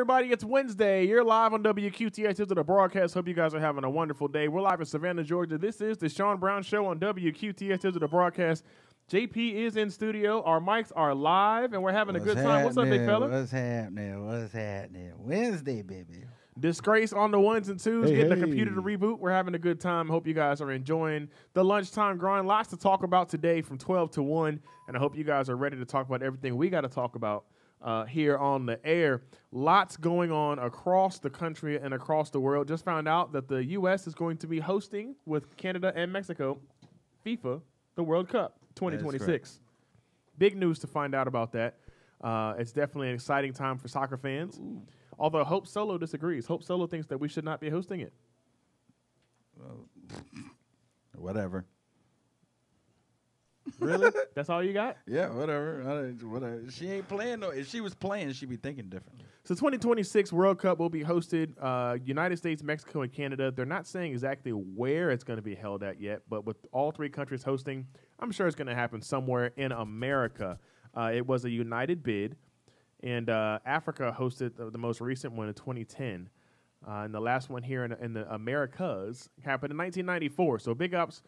everybody? It's Wednesday. You're live on WQTX to the broadcast. Hope you guys are having a wonderful day. We're live in Savannah, Georgia. This is the Sean Brown Show on WQTX to the broadcast. JP is in studio. Our mics are live, and we're having a good time. What's up, big fella? What's happening? What's happening? Wednesday, baby. Disgrace on the ones and twos, getting the computer to reboot. We're having a good time. Hope you guys are enjoying the Lunchtime Grind. Lots to talk about today from 12 to 1, and I hope you guys are ready to talk about everything we got to talk about here on the air. Lots going on across the country and across the world. Just found out that the U.S. is going to be hosting with Canada and Mexico FIFA, the World Cup 2026. Big news to find out about that. It's definitely an exciting time for soccer fans. Ooh. Although Hope Solo disagrees. Hope Solo thinks that we should not be hosting it. Well, whatever. Really? That's all you got? Yeah, whatever. Whatever. She ain't playing though. If she was playing, she'd be thinking differently. So 2026 World Cup will be hosted United States, Mexico, and Canada. They're not saying exactly where it's going to be held at yet, but with all three countries hosting, I'm sure it's going to happen somewhere in America. It was a united bid, and Africa hosted the most recent one in 2010. And the last one here in the Americas happened in 1994. So big ups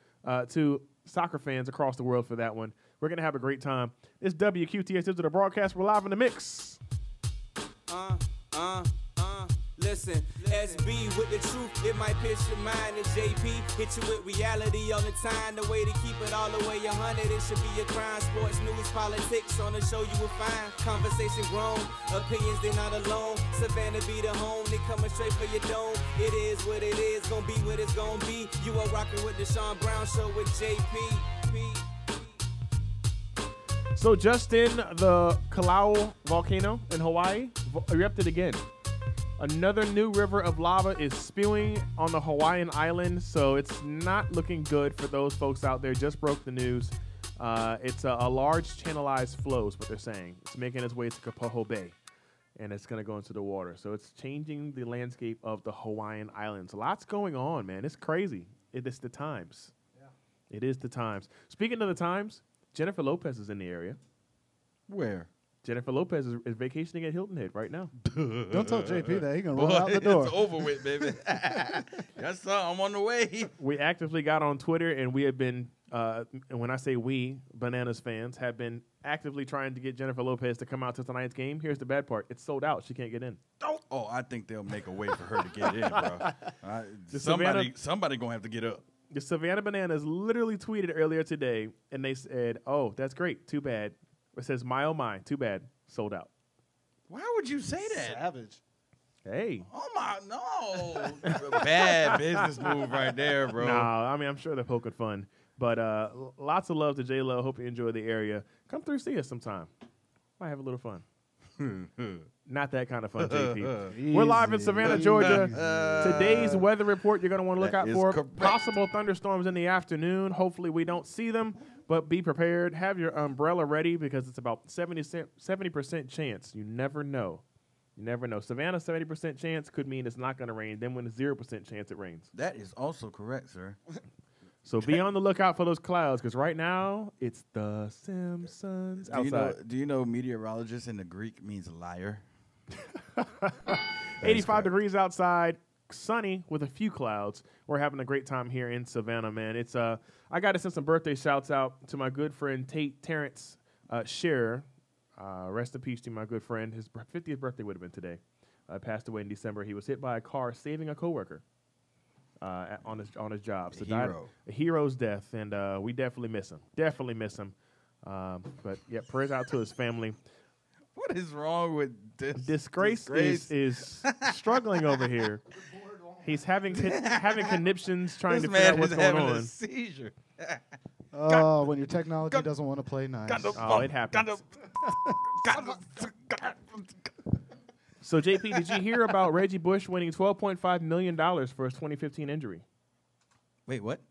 to soccer fans across the world for that one. We're going to have a great time. It's WQTX to the broadcast. We're live in the mix. Listen, SB with the truth, it might pierce your mind. And JP hit you with reality on the time. The way to keep it all the way 100, it should be a crime. Sports, news, politics, on the show you will find. Conversation grown, opinions they're not alone. Savannah be the home, they coming straight for your dome. It is what it is, gonna be what it's gonna be. You are rocking with the Sean Brown Show with JP. So Justin, the Kalau volcano in Hawaii erupted again. Another new river of lava is spewing on the Hawaiian island, so it's not looking good for those folks out there. Just broke the news. It's a large channelized flow is what they're saying. It's making its way to Kapoho Bay, and it's going to go into the water. So it's changing the landscape of the Hawaiian Islands. Lots going on, man. It's crazy. It is the times. Yeah. It is the times. Speaking of the times, Jennifer Lopez is in the area. Where? Jennifer Lopez is vacationing at Hilton Head right now. Don't tell JP that. He's going to run out the door. It's over with, baby. That's all. I'm on the way. We actively got on Twitter, and we have been, and when I say we, Bananas fans, have been actively trying to get Jennifer Lopez to come out to tonight's game. Here's the bad part. It's sold out. She can't get in. Oh, I think they'll make a way for her to get in, bro. Somebody going to have to get up. The Savannah Bananas literally tweeted earlier today, and they said, oh, that's great. Too bad. It says, my oh my, too bad, sold out. Why would you say that? Savage. Hey. Oh, my, no. Bad business move right there, bro. No, I mean, I'm sure they're poking fun. But lots of love to J-Lo. Hope you enjoy the area. Come through, see us sometime. Might have a little fun. Not that kind of fun, JP. We're live in Savannah, Georgia. Today's weather report you're going to want to look out for. Correct. Possible thunderstorms in the afternoon. Hopefully we don't see them, but be prepared. Have your umbrella ready because it's about 70% chance. You never know. You never know. Savannah, 70% chance could mean it's not going to rain. Then when it's 0% chance, it rains. That is also correct, sir. So be on the lookout for those clouds because right now it's the Simpsons outside. Do you know meteorologist in the Greek means liar? 85 degrees outside, sunny with a few clouds. We're having a great time here in Savannah, man. It's I got to send some birthday shouts out to my good friend Terrence Scherer. Rest in peace to my good friend. His 50th birthday would have been today. Passed away in December. He was hit by a car saving a coworker. On his job. So a hero's death, and we definitely miss him. Definitely miss him. But yeah, prayers out to his family. What is wrong with this? Disgrace. is struggling over here. He's having conniptions trying to figure out what's going on. A seizure. Oh, when your technology doesn't want to play nice. Oh, it happens. So, JP, did you hear about Reggie Bush winning $12.5 million for his 2015 injury? Wait, what?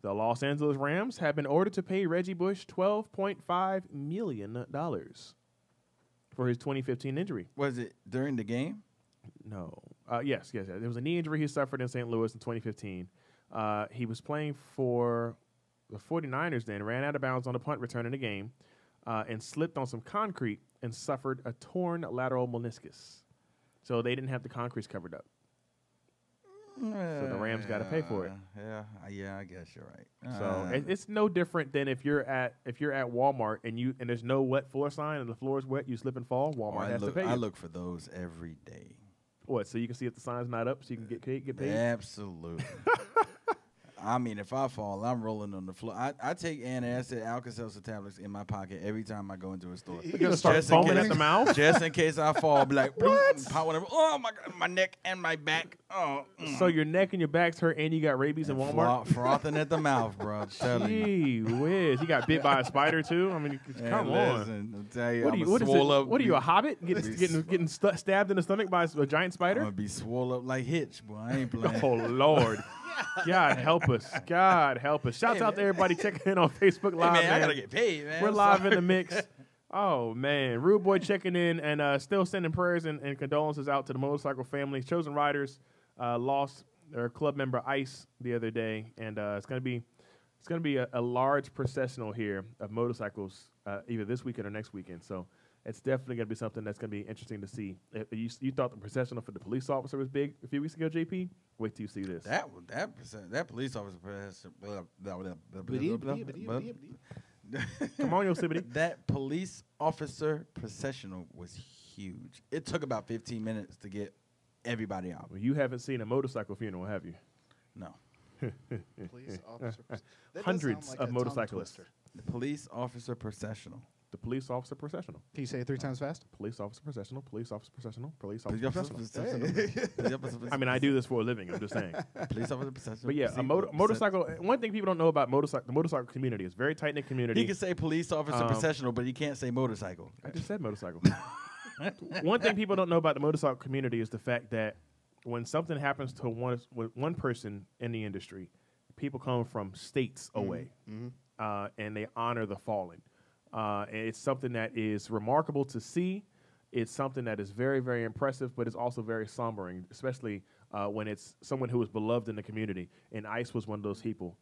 The Los Angeles Rams have been ordered to pay Reggie Bush $12.5 million for his 2015 injury. Was it during the game? No. Yes. There was a knee injury he suffered in St. Louis in 2015. He was playing for the 49ers then, ran out of bounds on a punt return in the game, and slipped on some concrete and suffered a torn lateral meniscus. So they didn't have the concrete covered up. So the Rams got to pay for it. Yeah, I guess you're right. So it's no different than if you're at Walmart and there's no wet floor sign and the floor is wet, you slip and fall. Walmart has to pay you. I look for those every day. What? So you can see if the sign's not up, so you can get paid. Absolutely. I mean, if I fall, I'm rolling on the floor. I take antacid Alka-Seltzer tablets in my pocket every time I go into a store. You're going to start foaming at the mouth? Just in case I fall, be like, pop whatever. Oh, my God, my neck and my back. Oh. So your neck and your back's hurt and you got rabies in Walmart? Frothing at the mouth, bro. I'm telling you. Gee whiz. You got bit by a spider, too? I mean, come on. I'll tell you, What are you, a hobbit? Getting stabbed in the stomach by a giant spider? I'm going to be swole up like Hitch, boy. I ain't playing. Oh, Lord. God help us. God help us. Shouts out to everybody checking in on Facebook Live. Hey, man, I got to get paid, man. We're live in the mix. Oh, man. Rude Boy checking in and still sending prayers and condolences out to the motorcycle family. Chosen Riders lost their club member Ice the other day, and it's going to be a large processional here of motorcycles either this weekend or next weekend. So it's definitely going to be something that's going to be interesting to see. You thought the processional for the police officer was big a few weeks ago, JP? Wait till you see this. That police officer Come on, Yosemite. That police officer processional was huge. It took about 15 minutes to get everybody out. Well, you haven't seen a motorcycle funeral, have you? No. Police officer. Hundreds of motorcyclists. The police officer processional. The police officer processional. Can you say it 3 times fast? Police officer processional. Police officer processional. Police officer processional. I mean, I do this for a living. I'm just saying. Police officer processional. But yeah, a motorcycle. One thing people don't know about the motorcycle community is very tight knit community. He can say police officer processional, but he can't say motorcycle. I just said motorcycle. One thing people don't know about the motorcycle community is the fact that when something happens to one person in the industry, people come from states away, and they honor the fallen. And it's something that is remarkable to see. It's something that is very, very impressive, but it's also very sombering, especially when it's someone who is beloved in the community. And Ice was one of those people.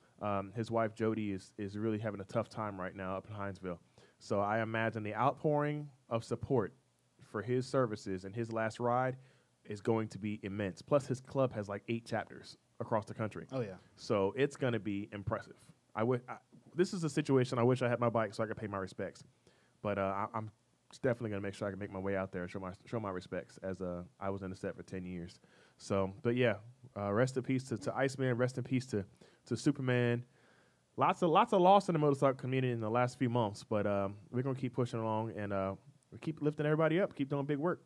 His wife, Jody, is really having a tough time right now up in Hinesville. So I imagine the outpouring of support for his services and his last ride is going to be immense. Plus, his club has like 8 chapters across the country. Oh, yeah. So it's going to be impressive. This is a situation I wish I had my bike so I could pay my respects. But I'm definitely going to make sure I can make my way out there and show my respects as I was in the set for 10 years. So, but yeah, rest in peace to Iceman. Rest in peace to Superman. Lots of loss in the motorcycle community in the last few months. But we're going to keep pushing along and we keep lifting everybody up, keep doing big work.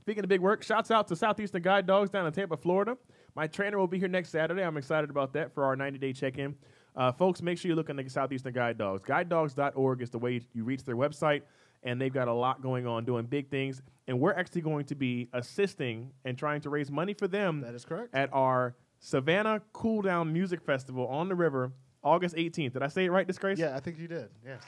Speaking of big work, shouts out to Southeastern Guide Dogs down in Tampa, Florida. My trainer will be here next Saturday. I'm excited about that for our 90-day check-in. Folks, make sure you look into Southeastern Guide Dogs. GuideDogs.org is the way you reach their website, and they've got a lot going on, doing big things. And we're actually going to be assisting and trying to raise money for them. That is correct. At our Savannah Cool Down Music Festival on the river, August 18th. Did I say it right, Disgrace? Yeah, I think you did. Yes.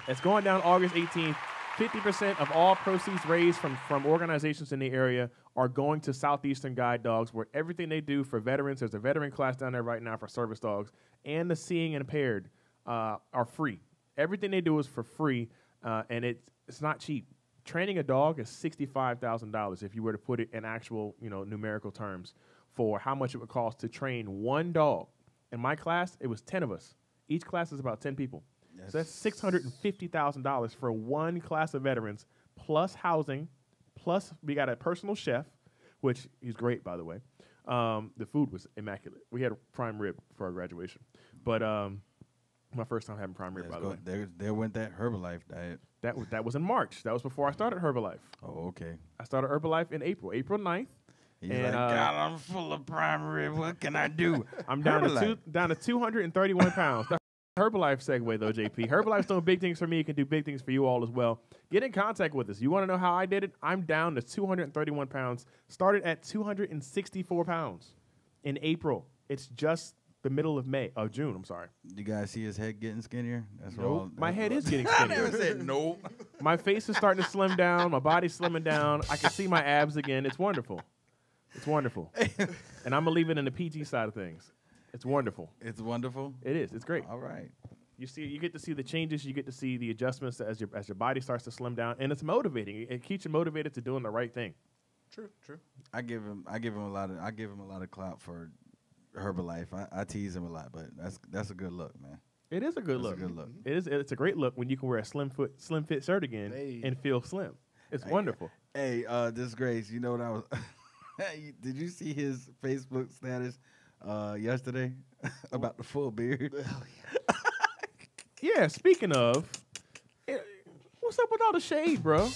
It's going down August 18th. 50% of all proceeds raised from organizations in the area are going to Southeastern Guide Dogs, where everything they do for veterans, there's a veteran class down there right now for service dogs, and the seeing impaired are free. Everything they do is for free, and it's not cheap. Training a dog is $65,000 if you were to put it in actual, numerical terms for how much it would cost to train one dog. In my class, it was 10 of us. Each class is about 10 people. Yes. So that's $650,000 for one class of veterans, plus housing, plus we got a personal chef, which he's great, by the way. The food was immaculate. We had a prime rib for our graduation. But my first time having prime rib, by the way. There went that Herbalife diet. That was in March. That was before I started Herbalife. Oh, okay. I started Herbalife in April 9th. He's like, God, I'm full of prime rib. What can I do? I'm down to 231 pounds. Herbalife segue, though, JP. Herbalife's doing big things for me. It can do big things for you all as well. Get in contact with us. You want to know how I did it? I'm down to 231 pounds. Started at 264 pounds in April. It's just the middle of June, I'm sorry. You guys see his head getting skinnier? Nope. My head is getting skinnier. I never said no. My face is starting to slim down. My body's slimming down. I can see my abs again. It's wonderful. It's wonderful. And I'm going to leave it in the PG side of things. It's wonderful. It's wonderful? It is. It's great. All right. You get to see the changes. You get to see the adjustments as your body starts to slim down. And it's motivating. It keeps you motivated to doing the right thing. True. I give him a lot of clout for Herbalife. I tease him a lot, but that's a good look, man. It is a good look. A good look. It's a great look when you can wear a slim fit shirt again and feel slim. It's wonderful. Hey, Disgrace, you know what I was? Did you see his Facebook status yesterday about the full beard? Yeah. Speaking of, what's up with all the shade, bro?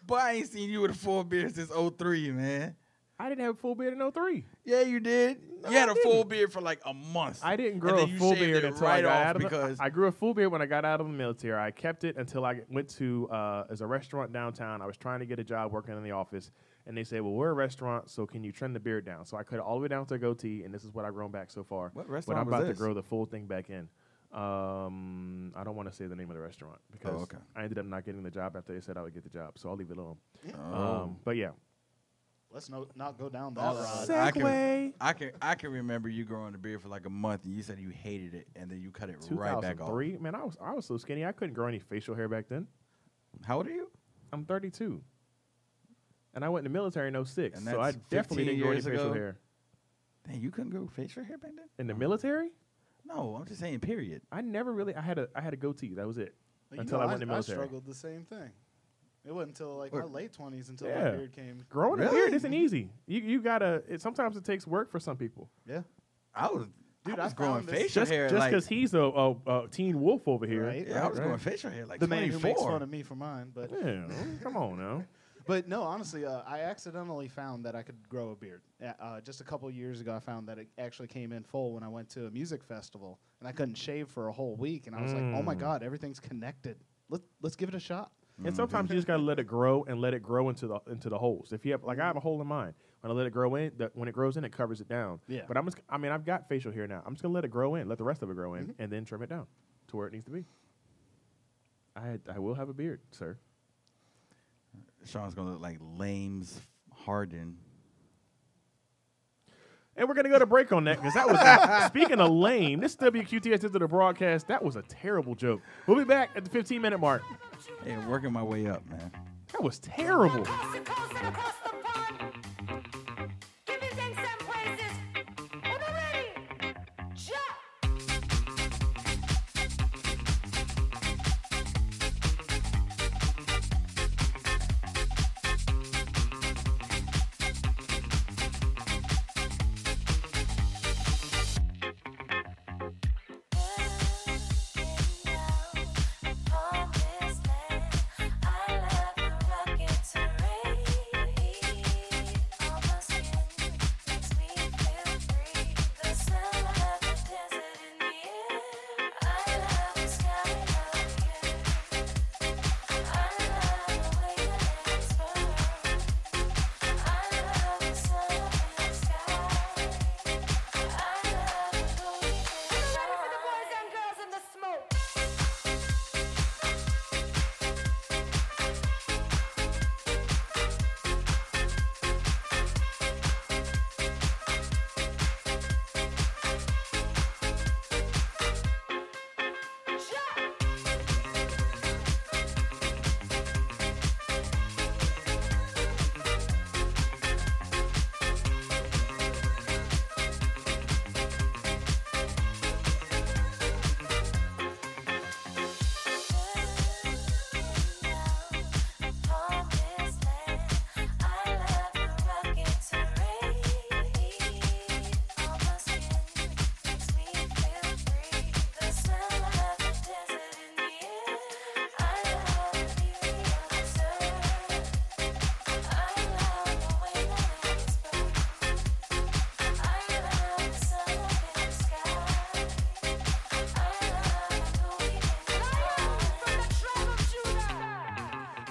Boy, I ain't seen you with a full beard since 03, man. I didn't have a full beard in 03. Yeah, you did. No, you had I a full didn't. beard for like a month. I didn't grow a full beard until I got out of because I grew a full beard when I got out of the military. I kept it until I went to as a restaurant downtown. I was trying to get a job working in the office, and they said, "Well, we're a restaurant, so can you trim the beard down?" So I cut it all the way down to a goatee, and this is what I've grown back so far. What But restaurant I'm was about this? to grow the full thing back in. I don't want to say the name of the restaurant because I ended up not getting the job after they said I would get the job, so I'll leave it alone. But yeah. Let's not go down that road. Segway. I can remember you growing the beard for like a month, and you said you hated it, and then you cut it right back off. 2003. Man, I was so skinny I couldn't grow any facial hair back then. How old are you? I'm 32. And I went in the military in 06, And so I that's definitely 15 didn't grow any years facial ago? hair. Dang, you couldn't grow facial hair back then? In the military? No, I'm just saying, period. I never really I had a goatee. That was it. But Until I went in the military. I struggled the same thing. It wasn't until like my late 20s until Yeah. my beard came. Growing a Really? beard isn't easy. You gotta. Sometimes it takes work for some people. Yeah. I was I growing found this- facial Just hair because like he's a teen wolf over here. Right. I was growing facial hair like The man 24. who makes fun of me for mine, but Yeah, come on now. But no, honestly, I accidentally found that I could grow a beard. Just a couple years ago, I found that it actually came in full when I went to a music festival, and I couldn't shave for a whole week. And I was like, "Oh my God, everything's connected. Let's give it a shot." And sometimes you just gotta let it grow and let it grow into the holes. If you have I have a hole in mine. When I let it grow in, when it grows in, it covers it down. Yeah. But I've got facial hair now. I'm just gonna let it grow in, let the rest of it grow in, and then trim it down to where it needs to be. I will have a beard, sir. Sean's gonna look like Lames Harden. And we're going to go to break on that because that was, speaking of lame, this is WQTS into the broadcast. That was a terrible joke. We'll be back at the 15-minute mark. Hey, working my way up, man. That was terrible.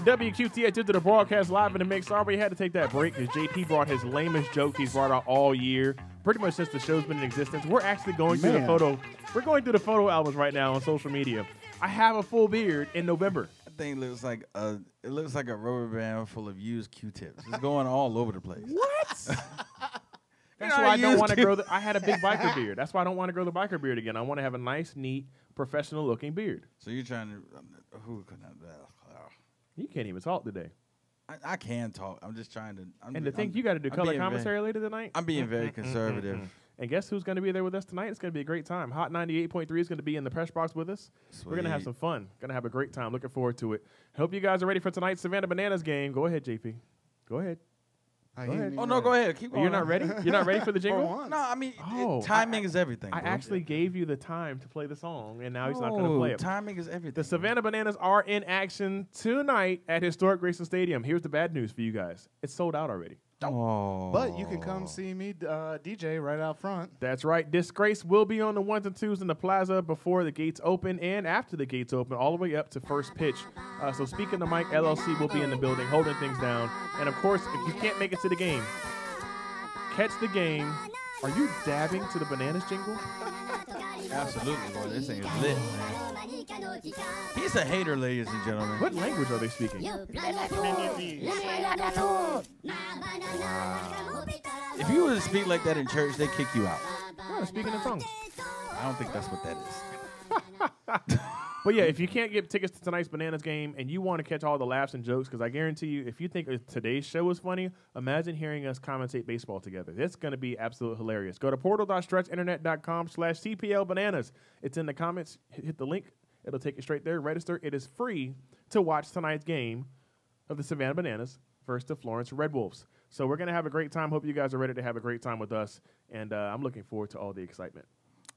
WQTH into the broadcast live in the mix. Sorry we had to take that break because JP brought his lamest joke he's brought out all year. Pretty much since the show's been in existence. We're actually going through the photo. We're going through the photo albums right now on social media. I have a full beard in November. That thing looks like a rubber band full of used Q-tips. It's going all over the place. What? That's why I don't want to grow I had a big biker beard. That's why I don't want to grow the biker beard again. I want to have a nice, neat, professional-looking beard. So you're trying to who could not? You can't even talk today. I can talk. I'm just trying to. And to think you got to do color commentary later tonight. I'm being very conservative. And guess who's going to be there with us tonight? It's going to be a great time. Hot 98.3 is going to be in the press box with us. Sweet. We're going to have some fun. Going to have a great time. Looking forward to it. Hope you guys are ready for tonight's Savannah Bananas game. Go ahead, JP. Go ahead. Go ahead. Oh, no, go ahead. Keep going. You're not ready? You're not ready for the jingle? No, I mean, timing is everything. I bro. actually gave you the time to play the song, and now he's not going to play it. Timing is everything. The Savannah Bananas are in action tonight at Historic Grayson Stadium. Here's the bad news for you guys. It's sold out already. Oh. But you can come see me DJ right out front. That's right. Disgrace will be on the 1s and 2s in the plaza before the gates open and after the gates open, all the way up to first pitch. So speaking to Mike, LLC will be in the building, holding things down. And, of course, if you can't make it to the game, catch the game. Are you dabbing to the Bananas jingle? Absolutely, boy. This thing is lit, man. He's a hater, ladies and gentlemen. What language are they speaking? If you were to speak like that in church, they kick you out. Oh, speaking in tongues. I don't think that's what that is. But yeah, if you can't get tickets to tonight's Bananas game and you want to catch all the laughs and jokes, because I guarantee you, if you think today's show was funny, imagine hearing us commentate baseball together. It's going to be absolutely hilarious. Go to portal.stretchinternet.com/CPL Bananas. It's in the comments. Hit the link. It'll take you straight there. Register. It is free to watch tonight's game of the Savannah Bananas versus the Florence Red Wolves. So we're going to have a great time. Hope you guys are ready to have a great time with us. And I'm looking forward to all the excitement.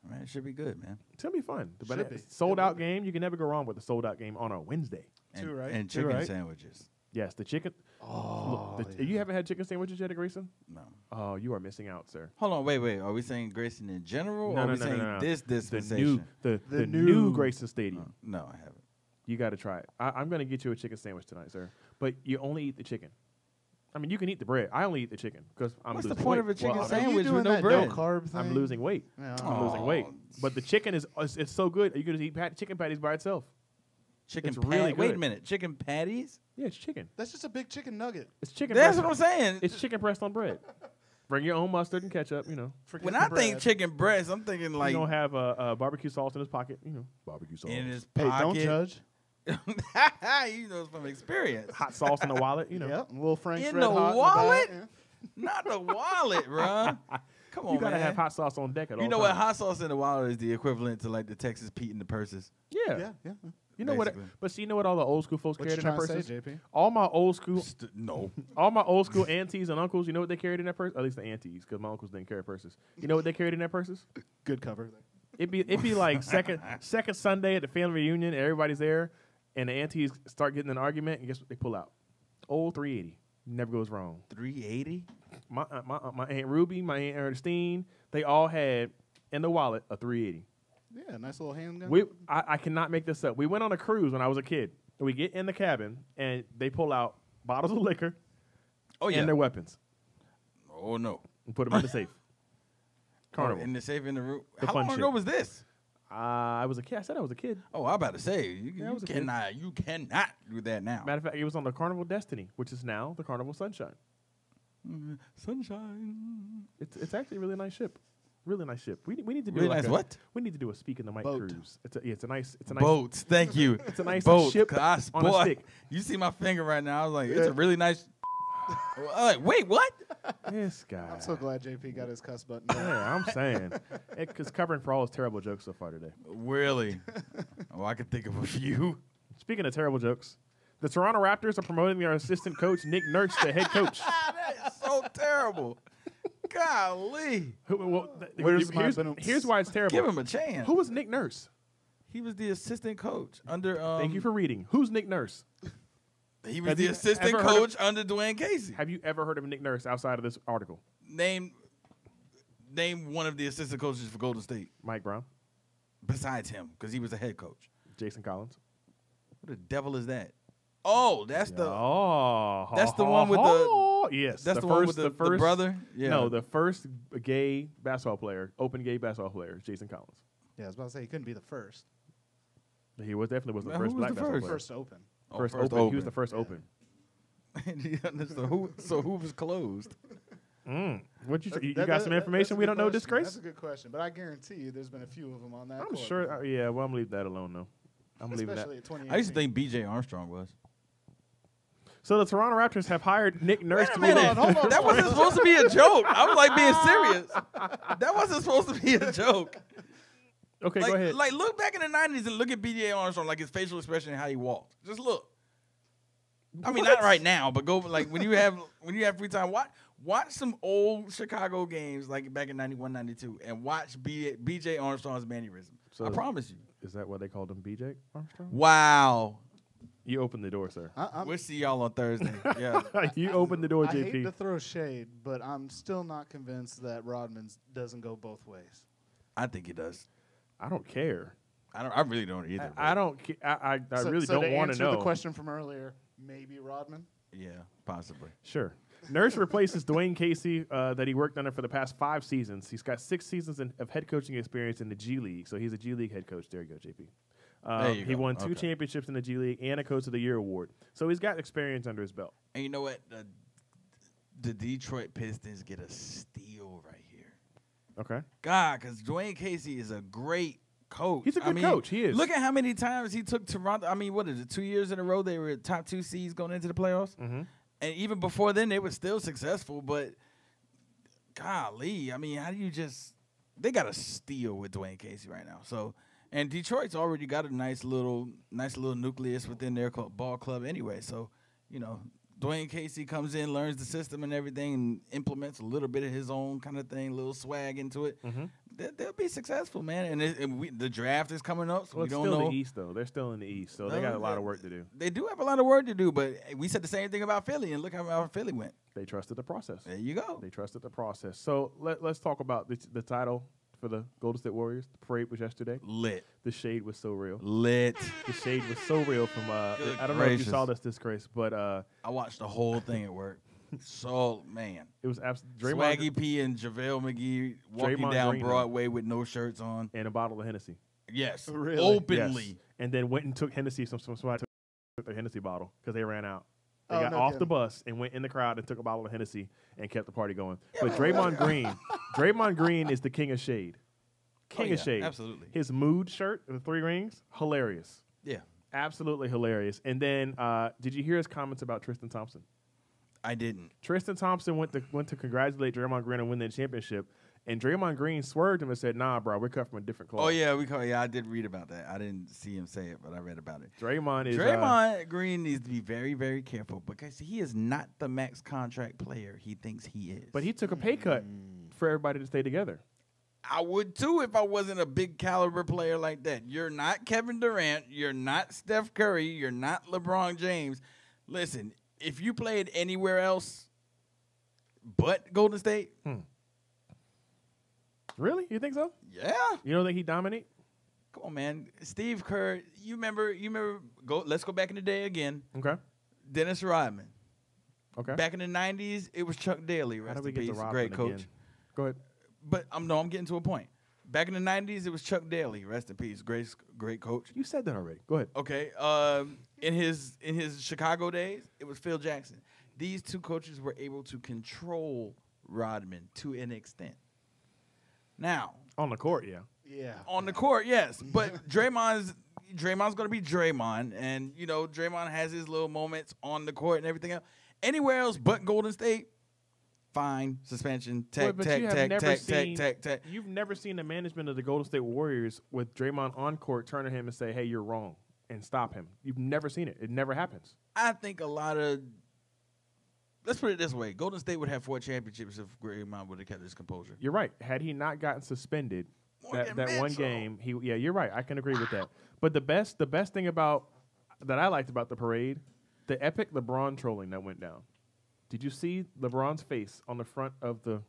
Man, it should be good, man. It's going to be fun. The sold-out game. You can never go wrong with a sold-out game on a Wednesday. And chicken sandwiches. Yes, the chicken. Oh, You haven't had chicken sandwiches yet at Grayson? No. Oh, you are missing out, sir. Hold on, wait. Are we saying Grayson in general, No, or are no, we no, saying no. this The dispensation? new Grayson Stadium. No, I haven't. You got to try it. I'm going to get you a chicken sandwich tonight, sir. But you only eat the chicken. I mean, you can eat the bread. I only eat the chicken because I'm What's losing the point weight. of a chicken Well, sandwich with no that bread? no carb thing? I'm losing weight. Yeah. I'm losing weight. But the chicken it's so good. You can just eat chicken patties by itself. Chicken It's really Wait a good. minute. Chicken patties? Yeah, it's chicken. That's just a big chicken nugget. It's chicken. That's pressed- what I'm saying. It's chicken pressed on bread. Bring your own mustard and ketchup. Forget When the I think bread. chicken breast, I'm thinking You like don't have barbecue sauce in his pocket. Barbecue sauce. in his Hey, pocket. don't judge. You know from experience. Hot sauce in the wallet. Yep, Will Frank's In Red the Hot wallet? In the back, Not the wallet, bruh. Come on, You gotta man. have hot sauce on deck at all You know what? times. Hot sauce in the wallet is the equivalent to like the Texas Pete in the purses. Yeah. yeah. You know what? Basically. But see, you know what all the old school folks What you carried in their trying to say, purses? JP? All my old school, No. all my old school aunties and uncles. You know what they carried in their purse? At least the aunties, because my uncles didn't carry purses. You know what they carried in their purses? Good cover. It'd be like second Sunday at the family reunion. Everybody's there, and the aunties start getting in an argument, and guess what? They pull out. Old 380. Never goes wrong. 380? My Aunt Ruby, my Aunt Ernestine, they all had in the wallet a 380. Yeah, nice little handgun. I cannot make this up. We went on a cruise when I was a kid. We get in the cabin, and they pull out bottles of liquor and their weapons Oh no. and put them in the safe. Carnival. In the safe in the room. The How fun long shit. ago was this? I was a kid. I said I was a kid. Oh, I'm about to say I you was a kid. cannot do that now. Matter of fact, it was on the Carnival Destiny, which is now the Carnival Sunshine. Sunshine. It's actually a really nice ship. Really nice ship. We need to do Really like nice a- what? We need to do a speak in the mic Boat. cruise. It's a nice Boats. Thank you. It's a nice Boats. ship 'Cause on a boy, stick. You see my finger right now. I was like, it's a really nice. Like, wait, what? This guy. I'm so glad JP got his cuss button. Yeah, I'm saying. It's covering for all his terrible jokes so far today. Really? Oh, I could think of a few. Speaking of terrible jokes, the Toronto Raptors are promoting their assistant coach, Nick Nurse, to head coach. That is so terrible. Golly. Where's my Here's why it's terrible. Give him a chance. Who was Nick Nurse? He was the assistant coach under. Thank you for reading. Who's Nick Nurse? He was Have the you assistant ever heard coach under Dwayne Casey. Have you ever heard of Nick Nurse outside of this article? Name one of the assistant coaches for Golden State Mike Brown, besides him, because he was the head coach. Jason Collins. What the devil is that? Oh, that's the That's the one with the- yes. that's the one with the brother? Yeah. No, the first gay basketball player, open gay basketball player, is Jason Collins. Yeah, I was about to say he couldn't be the first. He definitely was the Man, first who was black the basketball first? player. First open. Oh, First first open. He was open. the first open. So who was closed? What you That- got some that- information that's a we good don't know, question. Disgrace? That's a good question, but I guarantee you there's been a few of them on that I'm court. sure. Yeah, well, I'm leaving that alone though. I'm leaving that. Especially at 2018. I used to think B.J. Armstrong was. So the Toronto Raptors have hired Nick Nurse to be Hold on. That wasn't supposed to be a joke. I was like being serious. That wasn't supposed to be a joke. Okay, Like, go ahead. Like, look back in the 90s and look at B.J. Armstrong, like his facial expression and how he walked. Just look. I mean, not right now, but go like when you have free time. Watch some old Chicago games like back in 91, 92, and watch B.J. Armstrong's mannerism. So I promise you. Is that what they called him, B.J. Armstrong? Wow. You opened the door, sir. We'll see y'all on Thursday. Yeah. You opened the door, I JP. hate to throw shade, but I'm still not convinced that Rodman doesn't go both ways. I think he does. I don't care. I really don't either. I don't. I really so don't want to know. The question from earlier, maybe Rodman. Yeah, possibly. Sure. Nurse replaces Dwayne Casey that he worked under for the past 5 seasons. He's got 6 seasons of head coaching experience in the G League, so he's a G League head coach. There you go, JP. He won 2 championships in the G League and a Coach of the Year award. So he's got experience under his belt. And you know what? The Detroit Pistons get a steal right here. Okay. God, because Dwayne Casey is a great coach. He's a good coach. He is. Look at how many times he took Toronto. I mean, what is it? 2 years in a row they were top 2 seeds going into the playoffs. Mm-hmm. And even before then, they were still successful. But golly, I mean, how do you just? They got a steal with Dwayne Casey right now. So, and Detroit's already got a nice little nucleus within their ball club anyway. So, you know, Dwayne Casey comes in, learns the system and everything, and implements a little bit of his own kind of thing, a little swag into it. Mm-hmm. They'll be successful, man. And the draft is coming up, so Well, we don't still know. the East, though. They're still in the East, so they got a lot of work to do. They do have a lot of work to do, but we said the same thing about Philly, and look how Philly went. They trusted the process. There you go. They trusted the process. So let's talk about the title for the Golden State Warriors. The parade was yesterday. Lit. The shade was so real. Lit. The shade was so real from I don't know if you saw this disgrace, but I watched the whole thing at work. So, man. It was absolutely Swaggy P and JaVale McGee walking Draymond down Green, Broadway with no shirts on. and a bottle of Hennessy. Yes. Really? Openly. Yes. And then went and took Hennessy. Somebody took their Hennessy bottle because they ran out. They Oh, got no off the kidding. bus and went in the crowd and took a bottle of Hennessy and kept the party going. But Draymond Green is the king of shade. King of shade. Absolutely. His mood shirt, the 3 rings, hilarious. Yeah. Absolutely hilarious. And then did you hear his comments about Tristan Thompson? I didn't. Tristan Thompson went to congratulate Draymond Green on winning the championship, and Draymond Green swerved him and said, "Nah, bro, we're cut from a different cloth." Oh, yeah. I did read about that. I didn't see him say it, but I read about it. Draymond Green needs to be very, very careful because he is not the max contract player he thinks he is. but he took a pay cut for everybody to stay together. I would too if I wasn't a big caliber player like that. You're not Kevin Durant. You're not Steph Curry. You're not LeBron James. Listen, if you played anywhere else but Golden State, Really? You think so? yeah. You don't think he dominate? Come on, man. Steve Kerr, you remember let's go back in the day again. Okay. Dennis Rodman. Okay. Back in the 90s, it was Chuck Daly. How Rest did we in get to peace. Rodman Great coach. again? Go ahead. But I'm getting to a point. Back in the 90s, it was Chuck Daly. Rest in peace. Great coach. You said that already. Go ahead. Okay. In his Chicago days, it was Phil Jackson. These two coaches were able to control Rodman to an extent. Now, On the court, yeah. Yeah. on the court, yes, but Draymond's going to be Draymond, and you know Draymond has his little moments on the court and everything else. Anywhere else but Golden State, fine, suspension, tech. You've never seen the management of the Golden State Warriors with Draymond on court turn to him and say, "Hey, you're wrong," and stop him. You've never seen it. It never happens. I think a lot of, let's put it this way, Golden State would have 4 championships if Draymond would have kept his composure. You're right. Had he not gotten suspended that one game, you're right. I can agree with that. But the best thing that I liked about the parade, the epic LeBron trolling that went down. Did you see LeBron's face on the front of the?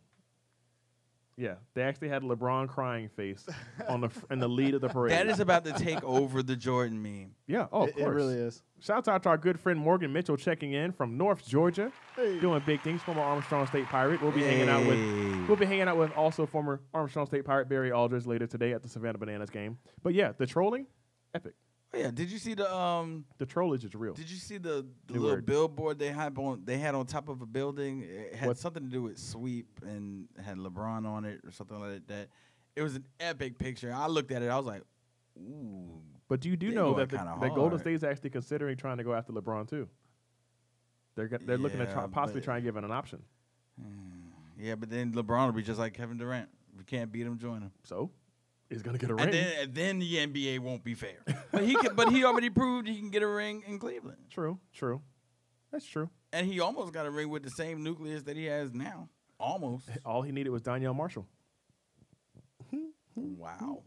Yeah, they actually had LeBron crying face in the lead of the parade. That is about to take over the Jordan meme. Yeah, of course. It really is. Shouts out to our good friend Morgan Mitchell checking in from North Georgia, doing big things. Former Armstrong State Pirate. We'll be hanging out with also former Armstrong State Pirate Barry Aldridge later today at the Savannah Bananas game. But yeah, the trolling, epic. Oh, yeah, did you see the trollage is real. Did you see the New little word. billboard they had on top of a building? It had something to do with sweep and had LeBron on it or something like that. It was an epic picture. I looked at it. I was like, ooh. But you do They know going that kinda that Golden hard. State's actually considering trying to go after LeBron too. They're looking to possibly try and give it an option. Yeah, but then LeBron will be just like Kevin Durant. If you can't beat him, join him. So he's gonna get a ring. And then the NBA won't be fair. But he already proved he can get a ring in Cleveland. True. That's true. And he almost got a ring with the same nucleus that he has now. Almost. All he needed was Donnell Marshall. Wow.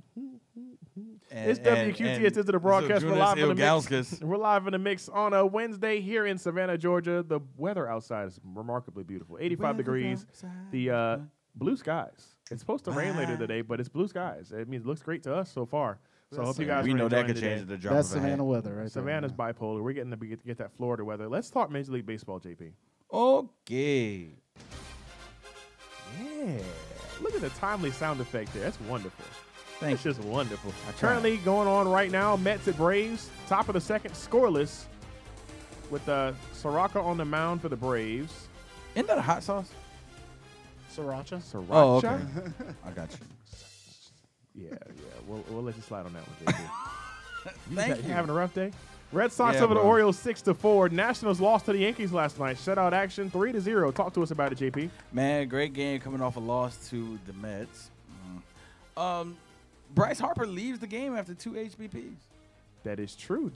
It's WQTS to the broadcast. We're live in the mix. We're live in the mix on a Wednesday here in Savannah, Georgia. The weather outside is remarkably beautiful. 85 degrees. The blue skies. It's supposed to rain later today, but it's blue skies. It means it looks great to us so far. So I hope you guys we are know that enjoying could today. change the drop. That's of a Savannah hat. weather, right? Savannah's bipolar. We're getting to get that Florida weather. Let's talk Major League Baseball, JP. Okay. Yeah. Look at the timely sound effect there. That's wonderful. Thanks. It's just wonderful. Currently going on right now, Mets at Braves. Top of the second, scoreless. With Soraka on the mound for the Braves. Isn't that a hot sauce? Sriracha. Oh, okay. I got you. Yeah. We'll let you slide on that one, JP. Thank You you. having a rough day? Red Sox Yeah, over the bro. Orioles 6-4. Nationals lost to the Yankees last night. Shutout action 3-0. Talk to us about it, JP. Man, great game coming off a loss to the Mets. Bryce Harper leaves the game after 2 HBPs. That is true.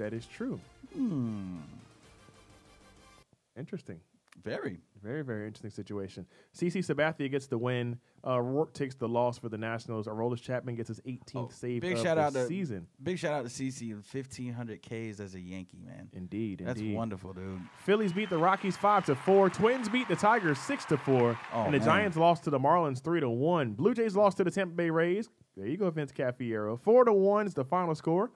Interesting. Very. Very, very interesting situation. CC Sabathia gets the win. Rourke takes the loss for the Nationals. Aroldis Chapman gets his 18th save big of shout the out to season. Big shout out to CC and 1,500 Ks as a Yankee, man. Indeed. That's wonderful, dude. Phillies beat the Rockies 5-4. Twins beat the Tigers 6-4. And the Giants lost to the Marlins 3-1. Blue Jays lost to the Tampa Bay Rays. There you go, Vince Cafiero. 4-1 is the final score.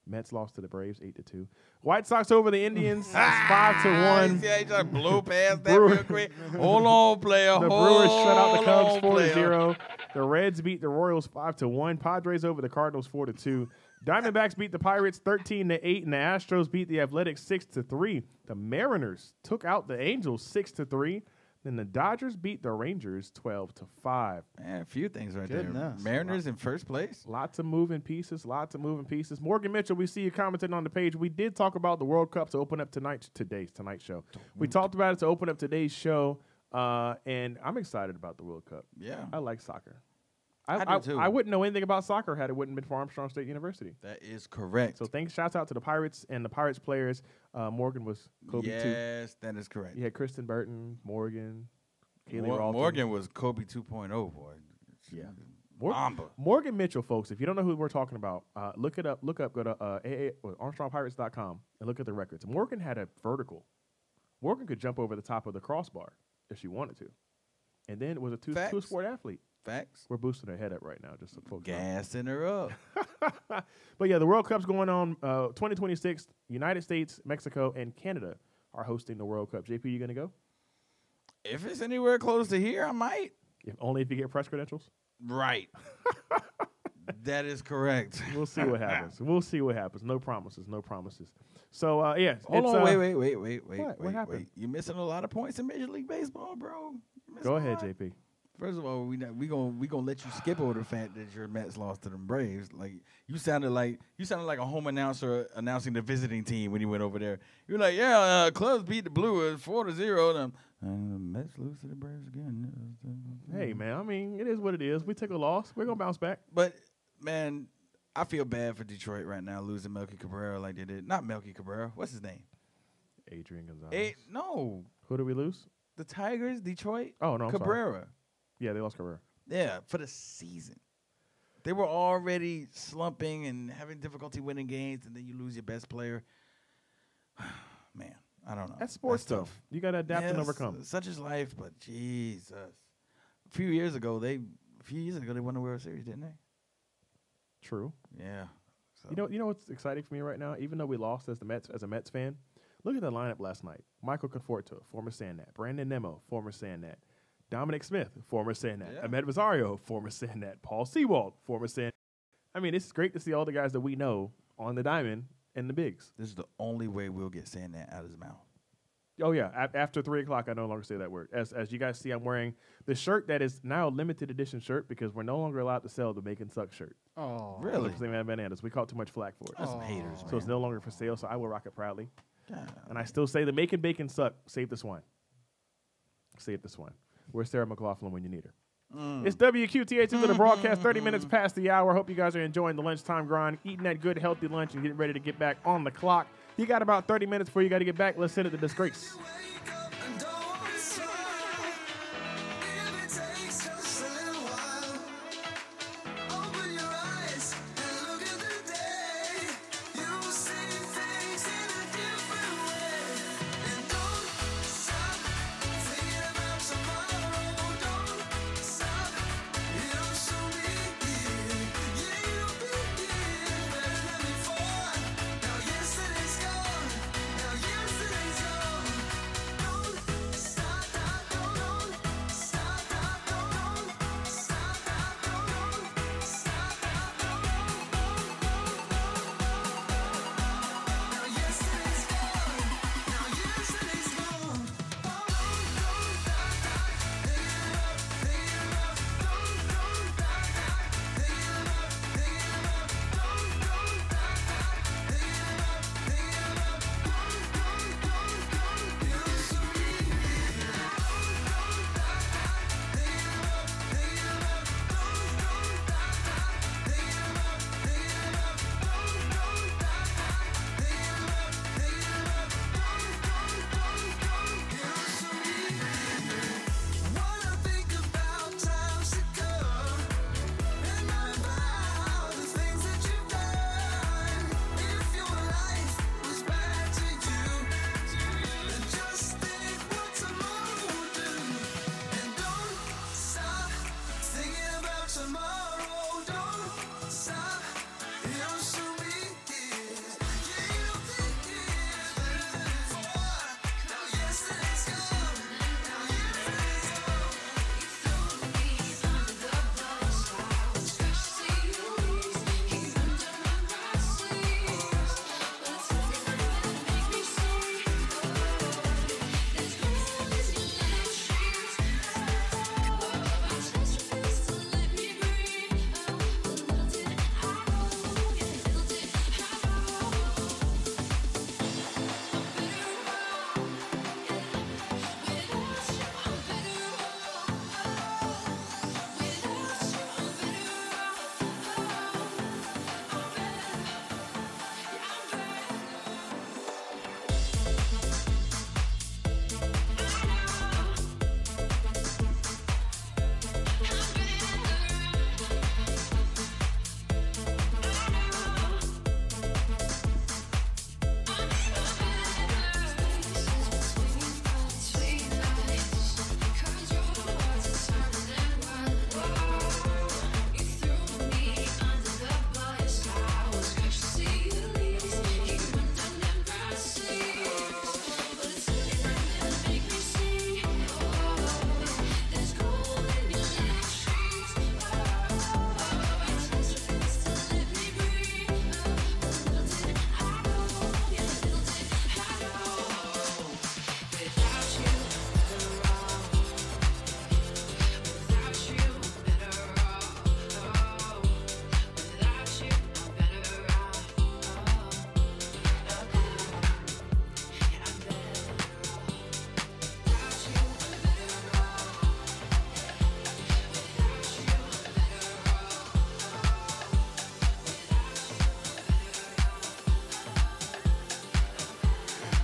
Mets lost to the Braves 8-2. White Sox over the Indians 5-1. Yeah, he just blew past that real quick. Hold on, player. The Brewers shut out the Cubs 4-0. The Reds beat the Royals 5-1. Padres over the Cardinals 4-2. Diamondbacks beat the Pirates 13-8, and the Astros beat the Athletics 6-3. The Mariners took out the Angels 6-3. Then the Dodgers beat the Rangers 12-5. Man, a few things right Goodness. there. Mariners in first place. Lots of moving pieces. Morgan Mitchell, we see you commenting on the page. We did talk about the World Cup to open up tonight's show. We talked about it to open up today's show, and I'm excited about the World Cup. Yeah. I like soccer. I do too. I wouldn't know anything about soccer had it wouldn't been for Armstrong State University. That is correct. So shouts out to the Pirates and the Pirates players. Morgan was Kobe too. Yes, that is correct. You had Kristen Burton, Morgan, Kaylee Ralston. Morgan was Kobe 2.0, boy. Yeah. Morgan Mitchell, folks. If you don't know who we're talking about, look it up. Go to ArmstrongPirates.com and look at the records. Morgan had a vertical. Morgan could jump over the top of the crossbar if she wanted to. And then it was a two-sport athlete. Facts. We're boosting her head up right now, just so folks know. Gassing her up. But yeah, the World Cup's going on 2026. United States, Mexico, and Canada are hosting the World Cup. JP, you going to go? If it's anywhere close to here, I might. Only if you get press credentials? Right. That is correct. We'll see what happens. No promises. So, yeah. Hold on. Wait. What happened? Wait. You're missing a lot of points in Major League Baseball, bro. Go ahead, JP. First of all, we gonna let you skip over the fact that your Mets lost to them Braves. Like you sounded like a home announcer announcing the visiting team when you went over there. You were like, yeah, Cubs beat the Blues 4-0. And the Mets lose to the Braves again. Hey man, I mean it is what it is. We took a loss. We're gonna bounce back. But man, I feel bad for Detroit right now losing Melky Cabrera like they did. Not Melky Cabrera. What's his name? Adrian Gonzalez. No. Who did we lose? The Tigers, Detroit. Oh no, I'm Cabrera. sorry. Yeah, they lost Cabrera. Yeah, for the season. They were already slumping and having difficulty winning games, and then you lose your best player. Man, I don't know. That's sports That's stuff. You got to adapt and overcome. Such is life, but Jesus. A few years ago, they won the World Series, didn't they? True. Yeah. So. You know what's exciting for me right now? Even though we lost as a Mets fan, look at the lineup last night. Michael Conforto, former Sandnat. Brandon Nemo, former Sandnat. Dominic Smith, former Sandnat. Yeah. Ahmed Rosario, former Sandnat. Paul Sewald, former Sandnat. I mean, it's great to see all the guys that we know on the diamond and the bigs. This is the only way we'll get Sandnat out of his mouth. Oh, yeah. After 3 o'clock, I no longer say that word. As you guys see, I'm wearing the shirt that is now a limited edition shirt because we're no longer allowed to sell the Make and Suck shirt. Oh, really? Bananas. We caught too much flack for it. That's some haters, man. So it's no longer for sale, so I will rock it proudly. And I still say the making bacon suck. Save the swine. Save the swine. Where's Sarah McLaughlin when you need her? It's WQTH to the broadcast, 30 minutes past the hour. Hope you guys are enjoying the lunchtime grind, eating that good, healthy lunch, and getting ready to get back on the clock. You got about 30 minutes before you got to get back. Let's send it to Disgrace.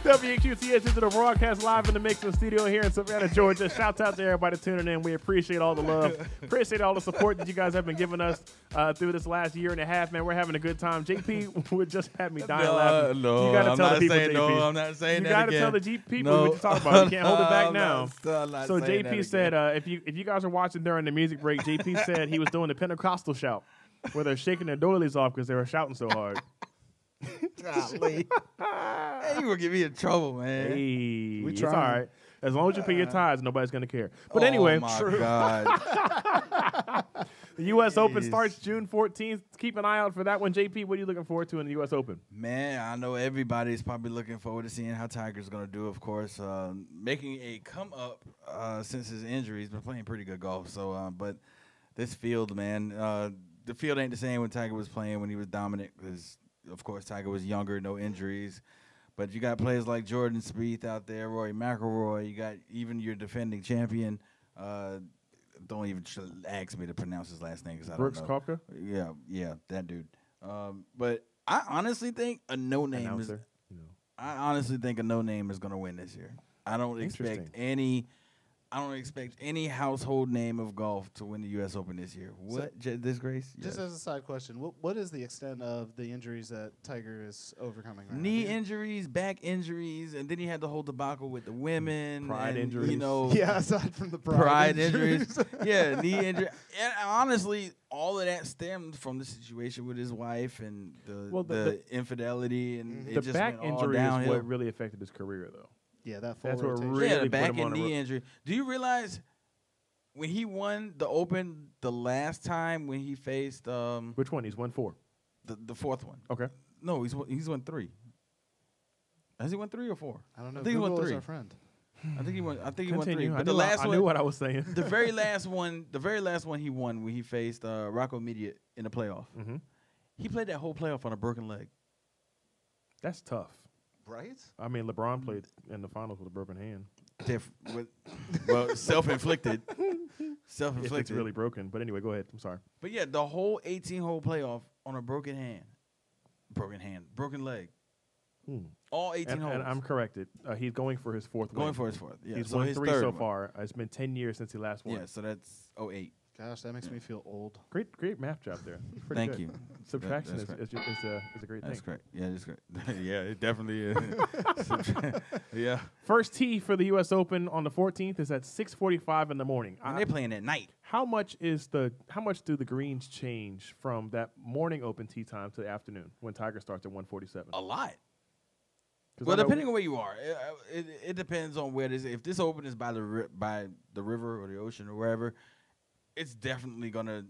WQTH into the broadcast live in the Mixing Studio here in Savannah, Georgia. Shouts out to everybody tuning in. We appreciate all the love. Appreciate all the support that you guys have been giving us through this last year and a half, man. We're having a good time. JP would just have me dying laughing. No, you got to tell the people, JP. No, I'm not saying you that gotta again. tell the people what you talk about. You can't hold it back now. I'm not So saying JP said if you guys are watching during the music break, JP said he was doing the Pentecostal shout where they're shaking their doilies off because they were shouting so hard. Golly. Hey, you gonna get me in trouble, man. Hey, We it's trying. all right. As long as you pay your tithes, nobody's gonna care. But anyway, oh my God. the U.S. Open starts June 14th. Keep an eye out for that one. JP, what are you looking forward to in the U.S. Open? Man, I know everybody's probably looking forward to seeing how Tiger's going to do, of course. Making a come up since his injury. He's been playing pretty good golf. So, but this field, man, the field ain't the same when Tiger was playing when he was dominant because, of course, Tiger was younger, no injuries. But you got players like Jordan Spieth out there, Rory McIlroy. You got even your defending champion. Don't even ask me to pronounce his last name because I don't know. Brooks Koepka? Yeah, that dude. But I honestly think a no-name is. I honestly think a no-name is going to win this year. I don't expect any household name of golf to win the U.S. Open this year. What disgrace? Just as a side question, what is the extent of the injuries that Tiger is overcoming right Knee now? injuries, back injuries, and then he had the whole debacle with the women. Pride and, injuries. You know, Yeah, aside from the pride injuries. Yeah, knee injury. And honestly, all of that stemmed from the situation with his wife and the infidelity, and the it just back went all injury downhill. is what really affected his career, though. Yeah, that full That's what rotation. really Yeah, the put back him on and a knee injury. Do you realize when he won the Open the last time when he faced Which one? He's won 4. the fourth one? Okay. No, he's won 3. Has he won 3 or 4? I don't know. I think he won Google is 3. our friend. I think he won 3. Continue. But I knew what I was saying. the very last one he won when he faced Rocco Mediate in the playoff. Mm-hmm. He played that whole playoff on a broken leg. That's tough. Right? I mean, LeBron played in the finals with a broken hand. Well, self-inflicted. If it's really broken. But anyway, go ahead. I'm sorry. But yeah, the whole 18-hole playoff on a broken leg. All 18 holes. And I'm corrected. He's going for his 4th win. Going for his 4th. Yeah. He's so won his 3 third so one. far. It's been 10 years since he last won. Yeah, so that's 08. Gosh, that makes me feel old. Great math job there. Pretty Thank good. you. Subtraction That's is a great That's thing. great. Yeah, it's great. Yeah, it definitely is. Yeah. First tee for the U.S. Open on the 14th is at 6:45 in the morning. And they're playing at night. How much do the greens change from that morning Open tee time to the afternoon when Tiger starts at 1:47? A lot. 'Cause Well, I know- depending on where you are, it depends on where it is. If this Open is by the river or the ocean or wherever, it's definitely gonna.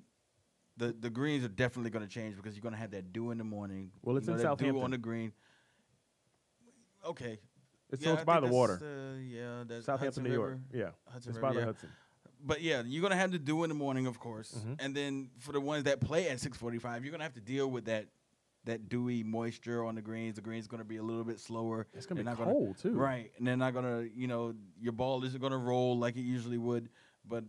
The greens are definitely gonna change because you're gonna have that dew in the morning. Well, it's in that Southampton. Dew on the green. Okay. It's Yeah, I by think the that's, water. That's Southampton, Hudson New York. River. Yeah, Hudson it's River, by the yeah. Hudson. But yeah, you're gonna have the dew in the morning, of course, Mhm. and then for the ones that play at 6:45, you're gonna have to deal with that dewy moisture on the greens. The green's gonna be a little bit slower. It's gonna They're be not cold too. Right, and they're not gonna, your ball isn't gonna roll like it usually would. But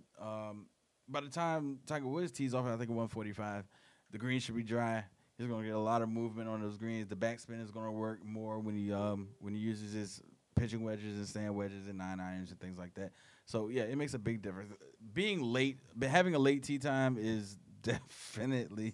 by the time Tiger Woods tees off, I think at 1:45, the green should be dry. He's gonna get a lot of movement on those greens. The backspin is gonna work more when he uses his pitching wedges and sand wedges and 9-irons and things like that. So yeah, it makes a big difference. Being late, but having a late tee time is definitely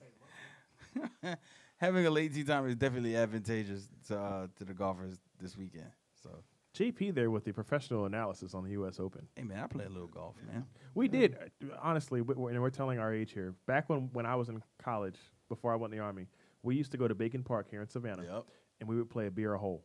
advantageous to the golfers this weekend. So JP there with the professional analysis on the U.S. Open. hey man, I play a little golf, man. We did, honestly, and we're telling our age here. Back when I was in college, before I went in the Army, we used to go to Bacon Park here in Savannah, Yep, and we would play a beer a hole.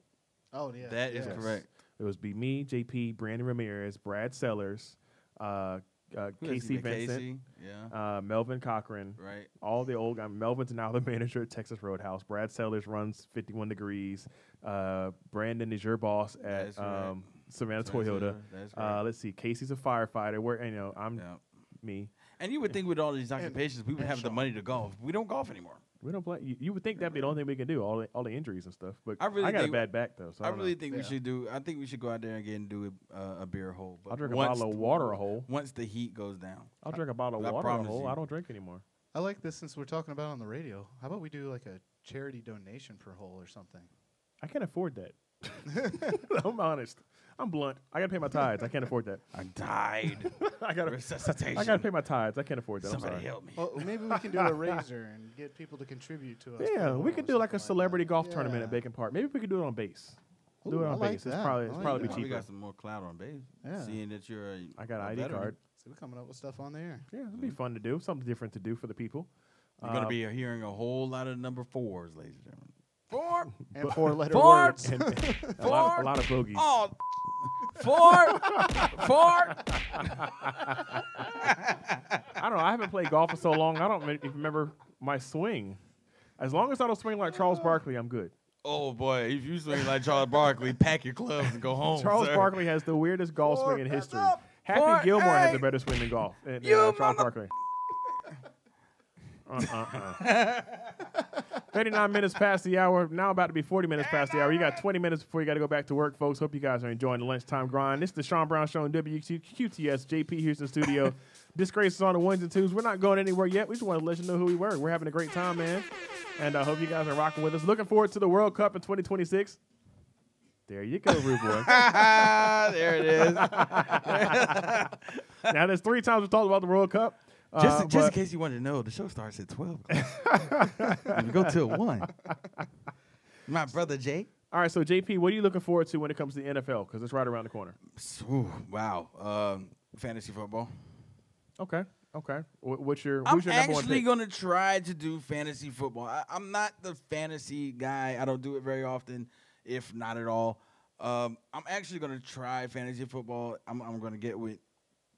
Oh, yeah. that is yes. correct. It was be me, JP, Brandon Ramirez, Brad Sellers, Casey Vincent, Casey, yeah, Melvin Cochran, right. all the old guys. Melvin's now the manager at Texas Roadhouse. Brad Sellers runs 51 Degrees. Brandon is your boss at That's right. Savannah Toyota. That's right. Let's see. Casey's a firefighter. I'm Yeah. me. And you would think with all these occupations, we would have the money to golf. We don't golf anymore. We don't play. You would think that'd be the only thing we can do. All the injuries and stuff. But I really got a think- bad back though. So I really think we Yeah. should do. I think we should go out there again and do a beer hole. But I'll drink a once bottle of water a hole. Once the heat goes down. I'll drink a bottle I of water a promise hole. you. I don't drink anymore. I like this since we're talking about it on the radio. How about we do like a charity donation per hole or something? I can't afford that. I'm honest. I'm blunt. I gotta pay my tithes. I can't afford that. I died. I gotta Resuscitation. I gotta pay my tithes. I can't afford that. Somebody I'm sorry. help me. Well, maybe we can do a razor and get people to contribute to us. Yeah, per we hole could or do like a something celebrity that. golf tournament at Yeah. Bacon Park. Maybe we could do it on base. Do Ooh, it I on like base. that. It's probably I it's like probably that. be We cheaper. got some more clout on base. Yeah. Seeing that you're I got a an ID veteran. card. So we're coming up with stuff on the air. Yeah, it'd be fun to do. Something different to do for the people. You're going to be hearing a whole lot of number 4s, ladies and gentlemen. 4. And 4-letter Four. words. and a lot of bogeys. Oh, 4. 4. I don't know. I haven't played golf for so long. I don't even remember my swing. As long as I don't swing like Charles Barkley, I'm good. Oh, boy. If you swing like Charles Barkley, pack your clubs and go home. Charles sir. Barkley has the weirdest golf Four, swing in hands history. up. Happy Four, Gilmore has hey. a better swing than golf. Than You Charles mother- Barkley. 39 minutes past the hour. Now about to be 40 minutes past the hour. You got 20 minutes before you got to go back to work, folks. Hope you guys are enjoying the lunchtime grind. This is the Sean Brown Show on WQTS. JP Houston studio. Disgrace is on the ones and twos. We're not going anywhere yet. We just want to let you know who we were. We're having a great time, man. And I hope you guys are rocking with us. Looking forward to the World Cup in 2026. There you go, Rude Boy. There it is. Now, there's 3 times we talked about the World Cup. Just in case you wanted to know, the show starts at 12. We go till 1. My brother Jay. All right, so JP, what are you looking forward to when it comes to the NFL? Because it's right around the corner. Ooh, wow. Fantasy football. Okay. Who's your I'm number one actually pick? going to try to do fantasy football. I'm not the fantasy guy. I don't do it very often, if not at all. I'm actually going to try fantasy football. I'm going to get with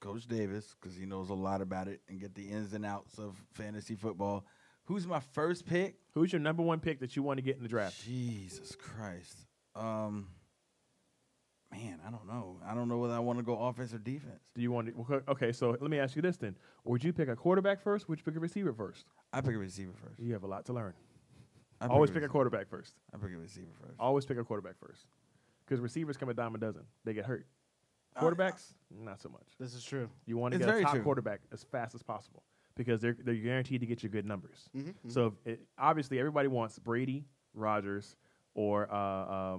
Coach Davis because he knows a lot about it and get the ins and outs of fantasy football. Who's my first pick? Who's your number one pick that you want to get in the draft? Jesus Christ. Man, I don't know. I don't know whether I want to go offense or defense. Do you want to? Okay, so let me ask you this then: would you pick a quarterback first? Would you pick a receiver first? I pick a receiver first. You have a lot to learn. I Always pick a quarterback first. I pick a receiver first. Always pick a quarterback first, because receivers come a dime a dozen. They get hurt. Quarterbacks, not so much. This is true. You want to It's get a very top true. quarterback as fast as possible because they're guaranteed to get you good numbers. Mm-hmm. So obviously everybody wants Brady, Rodgers, or I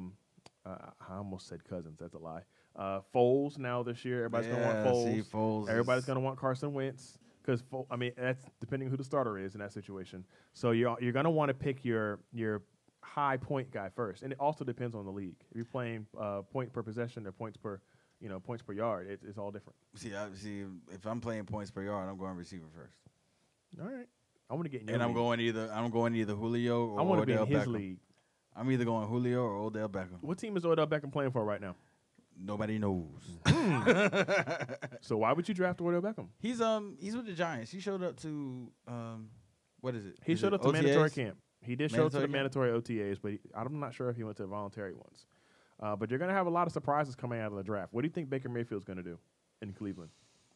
almost said Cousins. That's a lie. Foles now this year. Everybody's going to want Foles. See, Foles. Everybody's going to want Carson Wentz because that's depending who the starter is in that situation. So you're going to want to pick your high point guy first, and it also depends on the league. If you're playing point per possession or points per yard, it's all different. See, if I'm playing points per yard, I'm going receiver first. All right, I want to get in your And I'm league. going either Julio or I want to be in Odell his Beckham. league. I'm either going Julio or Odell Beckham. What team is Odell Beckham playing for right now? Nobody knows. So why would you draft Odell Beckham? He's with the Giants. He showed up to what is it? He Is showed it up to OTAs? mandatory camp. He did show up to the Mandatory mandatory OTAs, but I'm not sure if he went to the voluntary ones. But you're going to have a lot of surprises coming out of the draft. What do you think Baker Mayfield's going to do in Cleveland?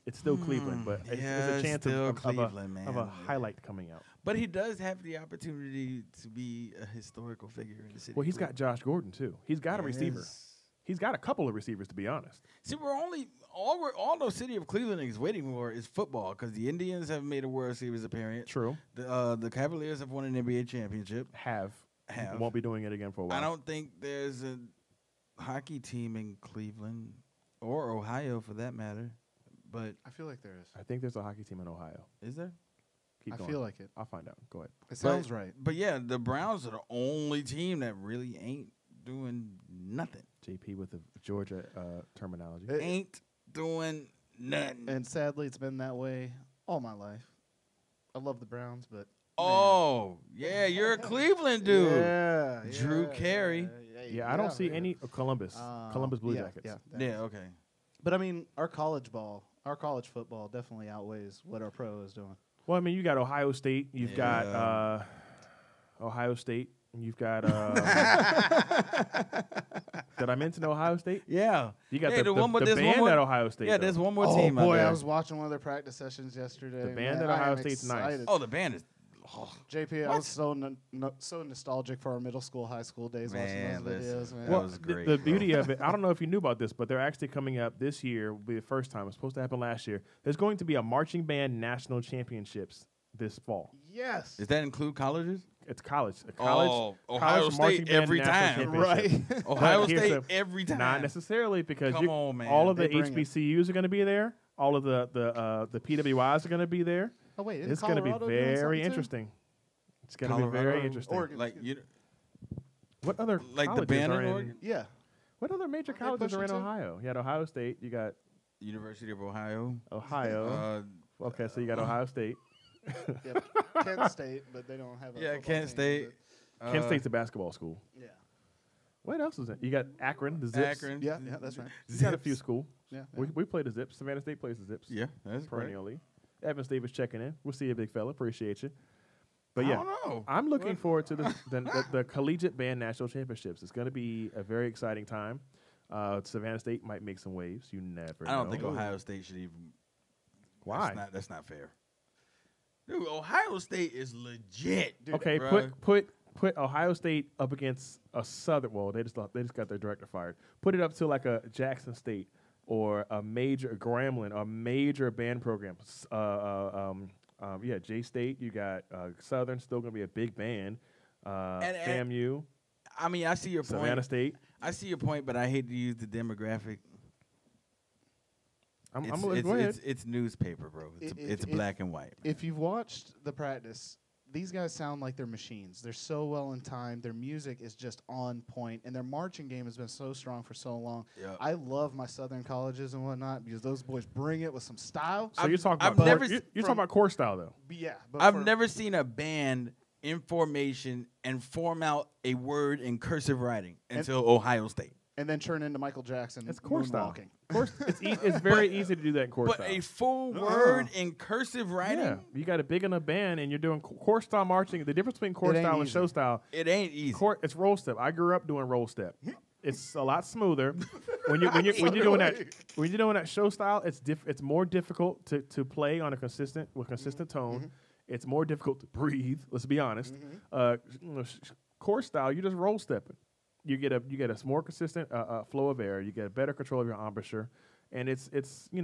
It's still Cleveland, but it's a chance still of Cleveland, of a man. highlight coming out. But he does have the opportunity to be a historical figure in the city. Well, he's got Josh Gordon, too. He's got a receiver. Yes. He's got a couple of receivers, to be honest. See, all the city of Cleveland is waiting for is football because the Indians have made a World Series appearance. True. The Cavaliers have won an NBA championship. Have. Have. Won't be doing it again for a while. I don't think there's a hockey team in Cleveland or Ohio for that matter. But I feel like there is. I think there's a hockey team in Ohio. is there? Keep I going. feel like it. I'll find out. Go ahead. It sounds right. But yeah, the Browns are the only team that really ain't doing nothing. JP with the Georgia terminology. Ain't doing nothing. And sadly, it's been that way all my life. I love the Browns, but Oh, yeah, you're a Cleveland dude. yeah, Drew Carey. Yeah, I don't see any Columbus Blue yeah, Jackets. Yeah, okay. But I mean, our college football definitely outweighs what our pro is doing. Well, I mean, you got Ohio State. You've got Ohio State. And you've got. Did I mention Ohio State? Yeah. You got Hey, the there's one band more- at Ohio State. Yeah, though. there's one more Oh team out boy, there. I was watching one of their practice sessions yesterday. The band man. at Ohio I am State's nice. excited. Oh, the band is. JP, I What? was so nostalgic for our middle school, high school days Man, watching those videos. listen. Man. That Well, was great. the beauty of it, I don't know if you knew about this, but they're actually coming up this year. Will be the first time. It's supposed to happen last year. There's going to be a marching band national championships this fall. Yes. Does that include colleges? It's college. A college. Oh, college Ohio marching State band every national time. championship. Right. Ohio But here's State the- every time. Not necessarily because Come on, man. all of the They bring it. HBCUs are going to be there. All of the PWIs are going to be there. Oh wait, isn't It's going to be Colorado doing very something too? interesting. It's going to be very Colorado, interesting. Oregon. Like you, What other like the colleges band are in in? Oregon? Yeah. What other major Aren't they colleges are in pushing too? Ohio? You got Ohio State. You got University of Ohio. Ohio. Okay, so you got Ohio State. Yep. Kent State, but they don't have a Yeah, football Kent team, State. Kent State's a basketball school. but- Yeah. What else is it? You got Akron, the Zips. Akron. Yeah, that's right. You got a few schools. Yeah. We play the Zips. Savannah State plays the Zips. Yeah, that's great. Perennially. Evans Davis checking in. We'll see you, big fella. Appreciate you. But I yeah, don't know. I'm looking forward to the Collegiate Band National Championships. It's going to be a very exciting time. Savannah State might make some waves. You never know. I don't think Ohio State should even. Why? That's not fair. Dude, Ohio State is legit. Okay, bruh. put Ohio State up against a Southern. Well, they just got their director fired. Put it up to like a Jackson State or a major Grambling, a major band program. J State. You got Southern, still gonna be a big band. FAMU. I mean, I see your point. Savannah State. I see your point, but I hate to use the demographic. Go ahead. It's newspaper, bro. It's black and white. If you've watched the practice, these guys sound like they're machines. They're so well in time. Their music is just on point, and their marching game has been so strong for so long. Yep. I love my Southern colleges and whatnot because those boys bring it with some style. So you're talking about you're talking about core style, though. Yeah, but I've never seen a band in formation and form out a word in cursive writing until Ohio State. And then turn into Michael Jackson. It's core style. It's very easy to do that in core style. But a full word in cursive writing? Yeah. You got a big enough band and you're doing core style marching. The difference between core style and show style. It ain't easy. It's roll step. I grew up doing roll step. It's a lot smoother. when you're doing that show style, it's more difficult to play on a consistent tone. Mm-hmm. It's more difficult to breathe, let's be honest. Mm-hmm. Core style, you're just roll stepping. You get a more consistent flow of air. You get a better control of your embouchure, and it's Did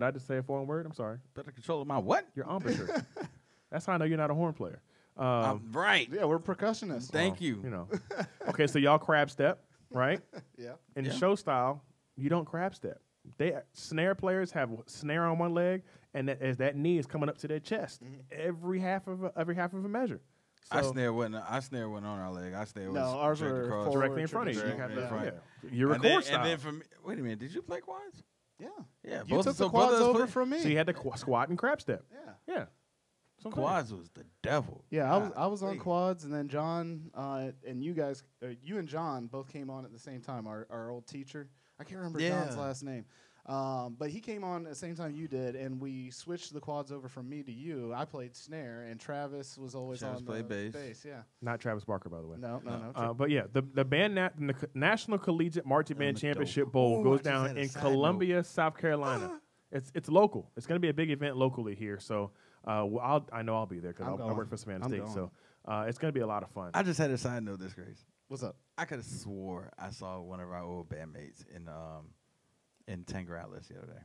I just say a foreign word? I'm sorry. Better control of my what? Your embouchure. That's how I know you're not a horn player. Right. Yeah, we're percussionists. Thank you. Okay, so y'all crab step, right? Yeah. In the show style, you don't crab step. Snare players have snare on one leg, and as that knee is coming up to their chest, every half of a measure. So I snare wasn't on our leg. I snare was ours were directly in front of you. You're a core style. And then from wait a minute, did you play quads? Yeah. You took the quads over from me. So you had to squat and crab step. Yeah. Quads was the devil. Yeah, I was on quads, and then John and you guys, you and John both came on at the same time. Our old teacher, I can't remember John's last name, but he came on at the same time you did, and we switched the quads over from me to you. I played snare, and Travis was always on the bass. Yeah, not Travis Barker, by the way. No. But yeah, the band the National Collegiate Marching Band Championship Bowl goes down in Columbia, South Carolina. It's local. It's going to be a big event locally here, so. I know I'll be there because I work for Savannah State, so it's going to be a lot of fun. I just had a side note, Disgrace. What's up? I could have swore I saw one of our old bandmates in Tanger Atlas the other day.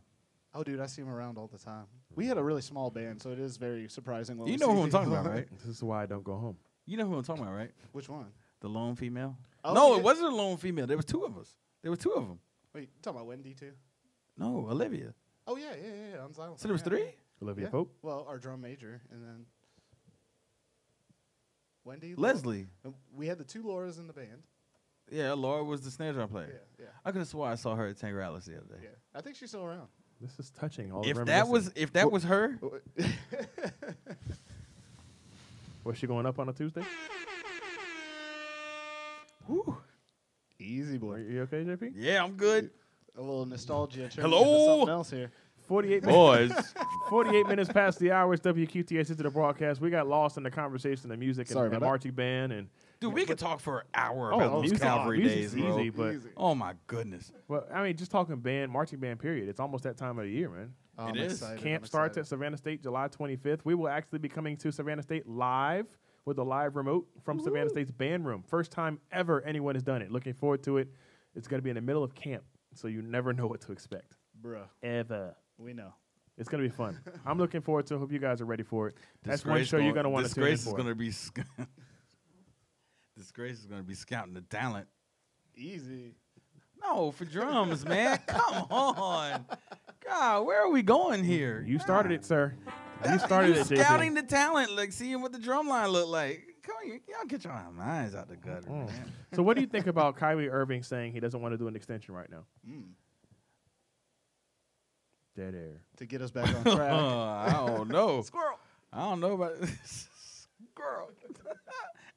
Oh, dude, I see him around all the time. We had a really small band, so it is very surprising. You know who I'm talking about, right? This is why I don't go home. You know who I'm talking about, right? Which one? The lone female? Oh, no, it wasn't a lone female. There was two of us. There were two of them. Wait, you talking about Wendy, too? No, Olivia. Oh, yeah. On Silent. So there was three? Olivia Pope? Well, our drum major, and then Wendy. Leslie. We had the two Lauras in the band. Yeah, Laura was the snare drum player. Yeah. I could have swore I saw her at Tanger Atlas the other day. Yeah, I think she's still around. This is touching. If that was her, was she going up on a Tuesday? Woo. Easy boy. Are you okay, JP? Yeah, I'm good. A little nostalgia. Hello. Something else here. 48 boys. 48 minutes past the hour. It's WQTS into the broadcast. We got lost in the conversation of music and marching band and. Dude, we could talk for an hour about those Calvary days, bro. Easy, but oh my goodness. Well, I mean, just talking marching band. Period. It's almost that time of the year, man. It is. Camp starts at Savannah State July 25th. We will actually be coming to Savannah State live with a live remote from Savannah State's band room. First time ever anyone has done it. Looking forward to it. It's going to be in the middle of camp, so you never know what to expect. Bruh. Ever. We know. It's going to be fun. I'm looking forward to it. Hope you guys are ready for it. That's one show you're going to want to tune in for. Disgrace is going to be scouting the talent. Easy. No, for drums, man. Come on. God, where are we going here? You started it, sir. You started it, JP. Scouting the talent, like seeing what the drum line look like. Come on, y'all get your minds out the gutter, man. So what do you think about Kyrie Irving saying he doesn't want to do an extension right now? Dead air. To get us back on track. I don't know. Squirrel. I don't know about squirrel.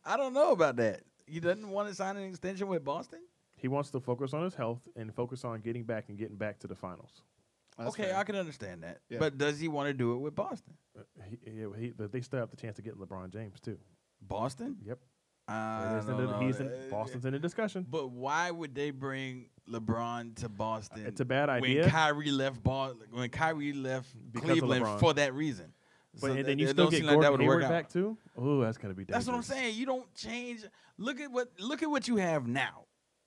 I don't know about that. He doesn't want to sign an extension with Boston? He wants to focus on his health and focus on getting back to the finals. That's okay, fair. I can understand that. Yeah. But does he want to do it with Boston? They still have the chance to get LeBron James, too. Boston? Yep. Boston's in the discussion. But why would they bring LeBron to Boston? It's a bad idea. When Kyrie left Cleveland for that reason. But So and then you it still don't get seem like that Gordon would work Hayward out. back too. Oh, that's gonna be dangerous. That's what I'm saying. You don't change. Look at what you have now.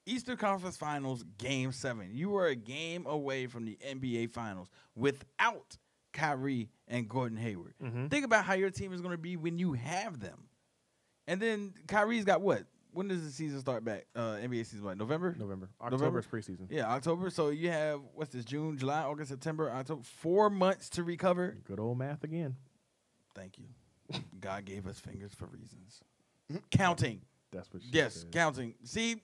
Eastern Conference Finals, Game 7. You were a game away from the NBA Finals without Kyrie and Gordon Hayward. Mm-hmm. Think about how your team is going to be when you have them. And then Kyrie's got what? When does the season start back? NBA season, what, November? October is preseason. Yeah, October. So you have, what's this, June, July, August, September, October. 4 months to recover. Good old math again. Thank you. God gave us fingers for reasons. Counting. That's what she Yes, said. counting. See,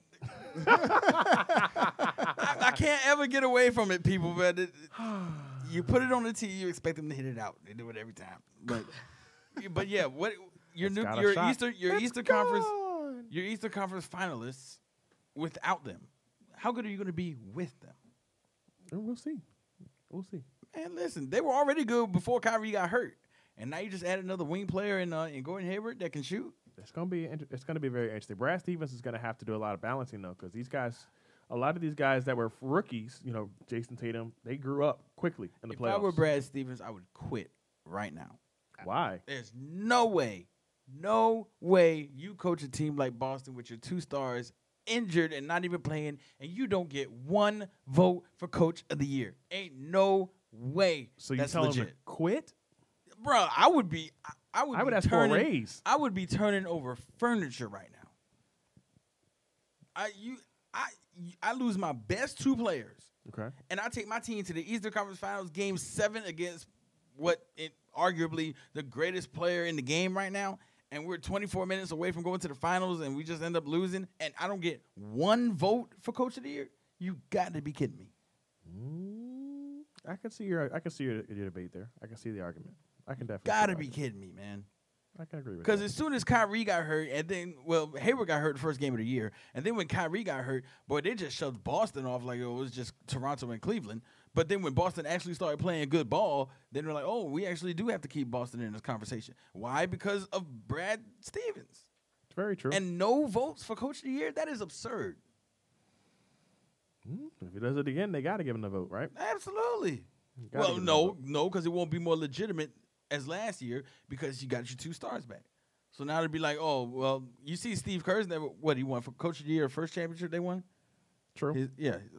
I can't ever get away from it, people. But you put it on the tee, you expect them to hit it out. They do it every time. But yeah, what your It's new got a your shot. Eastern Conference Finalists without them. How good are you going to be with them? We'll see. We'll see. And listen, they were already good before Kyrie got hurt, and now you just add another wing player in Gordon Hayward that can shoot. It's gonna be very interesting. Brad Stevens is gonna have to do a lot of balancing though, because a lot of these guys that were rookies, Jason Tatum, they grew up quickly in the If playoffs. I were Brad Stevens, I would quit right now. Why? There's no way you coach a team like Boston with your 2 stars injured and not even playing, and you don't get 1 vote for Coach of the Year. Ain't no way. So you that's tell him legit, to quit? bro. I would be ask for a raise. I would be turning over furniture right now. I lose my best 2 players. Okay. And I take my team to the Eastern Conference Finals, Game 7 against arguably the greatest player in the game right now, and we're 24 minutes away from going to the finals, and we just end up losing, and I don't get 1 vote for Coach of the Year? You got to be kidding me. I can see your debate there. I can see the argument. I can definitely. Got to be kidding me, man. I can agree with that. Because as soon as Kyrie got hurt, and then, Hayward got hurt the first game of the year, and then when Kyrie got hurt, boy, they just shoved Boston off like it was just Toronto and Cleveland. But then when Boston actually started playing good ball, then they're like, oh, we actually do have to keep Boston in this conversation. Why? Because of Brad Stevens. It's very true. And no votes for Coach of the Year? That is absurd. If he does it again, they got to give him the vote, right? Absolutely. Gotta Well, give him the no, because it won't be more legitimate as last year because you got your 2 stars back. So now it'd be like, oh, well, you see Steve Kerr's never, he won for Coach of the Year, first championship they won? True.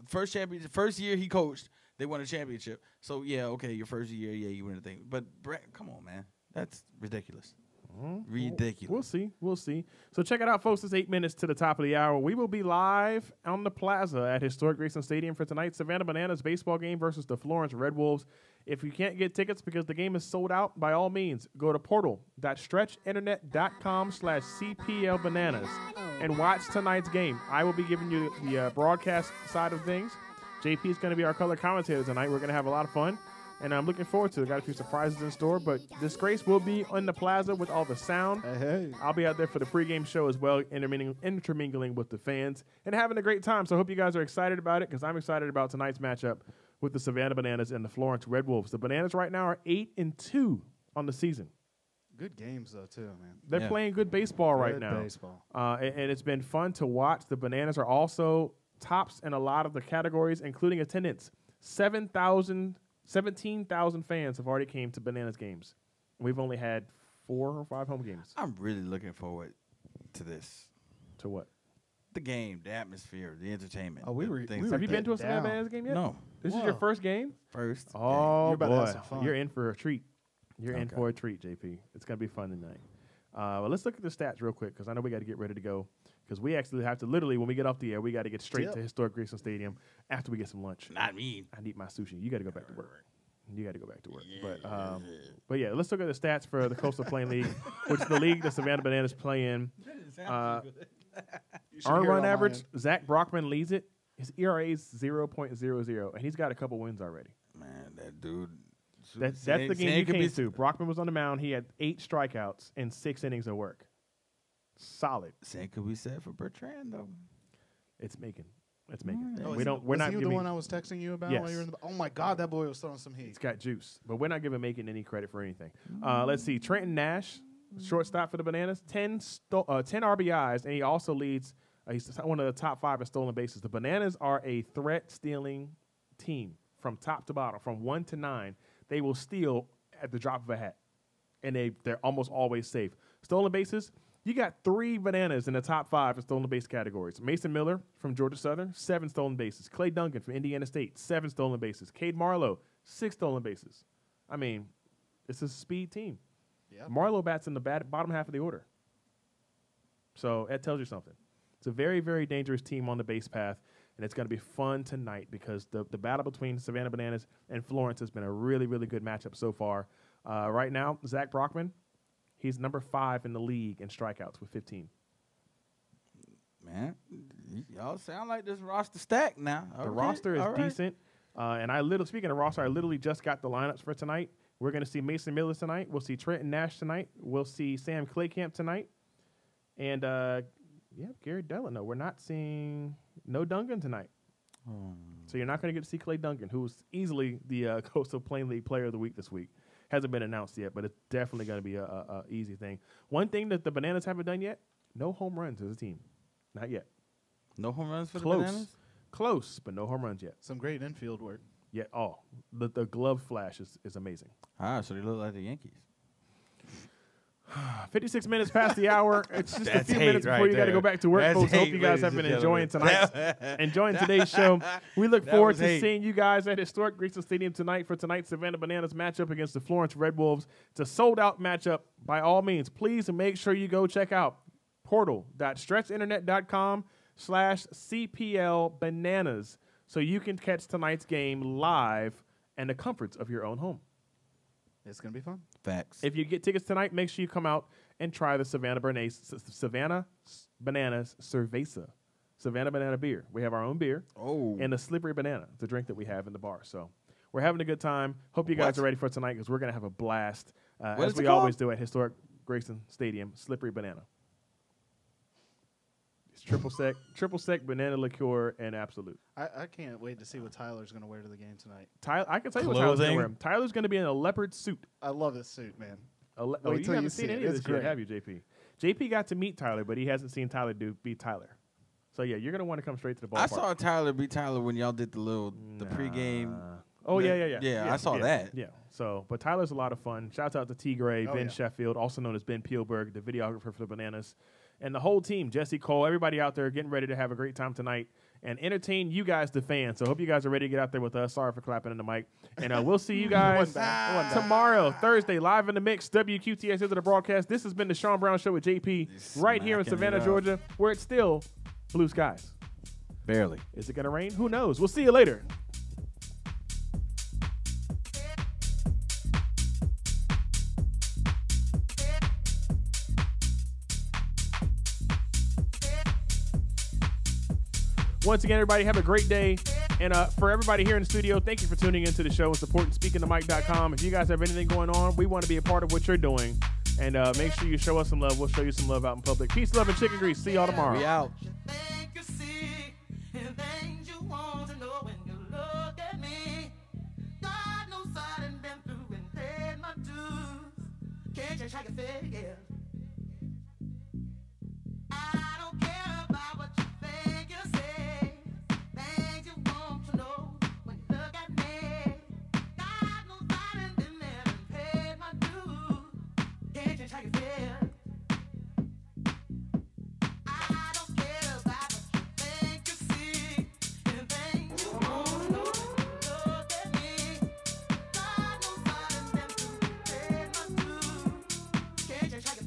First championship, first year he coached, they won a championship. So, yeah, okay, your first year, you win the thing. But, Brett, come on, man. That's ridiculous. Ridiculous. We'll see. So check it out, folks. It's 8 minutes to the top of the hour. We will be live on the plaza at Historic Grayson Stadium for tonight's Savannah Bananas baseball game versus the Florence Red Wolves. If you can't get tickets because the game is sold out, by all means, go to portal.stretchinternet.com/CPL and watch tonight's game. I will be giving you the broadcast side of things. JP is going to be our color commentator tonight. We're going to have a lot of fun. And I'm looking forward to it. Got a few surprises in store, but Disgrace will be on the plaza with all the sound. Hey. I'll be out there for the pregame show as well, intermingling with the fans and having a great time. So I hope you guys are excited about it because I'm excited about tonight's matchup with the Savannah Bananas and the Florence Red Wolves. The Bananas right now are 8-2 on the season. Good games, though, too, man. They're playing good baseball right Good now. baseball. And it's been fun to watch. The Bananas are also tops in a lot of the categories, including attendance. 17,000 fans have already came to Bananas games. We've only had 4 or 5 home games. I'm really looking forward to this. To what? The game, the atmosphere, the entertainment. Oh, we the were- things. we were Have you been to a getting Savannah down. Bananas game yet? No. This is your first game? First. Oh, You're about to have boy. some fun. You're in for a treat. You're in Okay. for a treat, JP. It's going to be fun tonight. Well, let's look at the stats real quick because I know we got to get ready to go because we actually have to literally, when we get off the air, we got to get straight Yep. to Historic Grayson Stadium after we get some lunch. Not me. I need my sushi. You got to go back to work. You got to go back to work. But yeah, let's look at the stats for the Coastal Plain League, which is the league the Savannah Bananas play in. You should Earned hear it run on my average, end. Zach Brockman leads it. His ERA is 0.00, and he's got a couple wins already. Man, that dude. That's the game you came to. Brockman was on the mound. He had 8 strikeouts and 6 innings of work. Solid. Same could be said for Bertrand, though. It's making. It's making. Oh, We don't. We're was not he the giving. one I was texting you about Yes. while you were in the? Oh my God, that boy was throwing some heat. It's got juice, but we're not giving Macon any credit for anything. Let's see. Trenton Nash, shortstop for the Bananas, 10 RBIs, and he also leads. He's one of the top 5 in stolen bases. The Bananas are a threat-stealing team from top to bottom, from 1 to 9. They will steal at the drop of a hat. and they're almost always safe. Stolen bases, you got 3 bananas in the top 5 in stolen base categories. Mason Miller from Georgia Southern, 7 stolen bases. Clay Duncan from Indiana State, 7 stolen bases. Cade Marlowe, 6 stolen bases. I mean, it's a speed team. Yep. Marlowe bats in the bottom half of the order. So that tells you something. It's a very, very dangerous team on the base path, and it's going to be fun tonight because the battle between Savannah Bananas and Florence has been a really, really good matchup so far. Right now, Zach Brockman, he's number 5 in the league in strikeouts with 15. Man, y'all sound like this roster stacked now. The roster is decent. And speaking of roster, I literally just got the lineups for tonight. We're going to see Mason Miller tonight. We'll see Trenton Nash tonight. We'll see Sam Claycamp tonight. And, Gary Delano. We're not seeing no Duncan tonight. So you're not going to get to see Clay Duncan, who was easily the Coastal Plain League Player of the Week this week. Hasn't been announced yet, but it's definitely going to be a easy thing. One thing that the Bananas haven't done yet, no home runs as a team. Not yet. No home runs for the Bananas? Close, but no home runs yet. Some great infield work. Yeah, the glove flash is amazing. So they look like the Yankees. 56 minutes past the hour. It's just a few minutes before you got to go back to work, folks. Hope you guys have been enjoying today's show. We look forward to seeing you guys at Historic Grayson Stadium tonight for tonight's Savannah Bananas matchup against the Florence Red Wolves. It's a sold-out matchup. By all means, please make sure you go check out portal.stretchinternet.com/CPL Bananas so you can catch tonight's game live in the comforts of your own home. It's going to be fun. Facts. If you get tickets tonight, make sure you come out and try the Savannah Bananas Cerveza. Savannah Banana beer. We have our own beer. And the Slippery Banana, the drink that we have in the bar. So we're having a good time. Hope you guys are ready for tonight because we're going to have a blast, as we always do at Historic Grayson Stadium. Slippery Banana. It's triple sec banana liqueur and absolute. I can't wait to see what Tyler's going to wear to the game tonight. I can tell you what Tyler's going to wear. Tyler's going to be in a leopard suit. I love this suit, man. You haven't seen any of this yet, have you, JP? JP got to meet Tyler, but he hasn't seen Tyler beat Tyler. So, yeah, you're going to want to come straight to the ballpark. I saw Tyler beat Tyler when y'all did the pregame. Oh, yeah. Yeah, I saw that. Yeah. So, but Tyler's a lot of fun. Shouts out to T. Gray, Ben Sheffield, also known as Ben Peelberg, the videographer for the Bananas. And the whole team, Jesse Cole, everybody out there getting ready to have a great time tonight and entertain you guys, the fans. So I hope you guys are ready to get out there with us. Sorry for clapping in the mic. And we'll see you guys tomorrow, Thursday, live in the mix. WQTX is the broadcast. This has been the Sean Brown Show with JP right here in Savannah, Georgia, where it's still blue skies. Barely. Is it going to rain? Who knows? We'll see you later. Once again, everybody, have a great day. And for everybody here in the studio, thank you for tuning into the show and supporting SpeakingTheMic.com. If you guys have anything going on, we want to be a part of what you're doing. And make sure you show us some love. We'll show you some love out in public. Peace, love, and chicken grease. See y'all tomorrow. We out. Try to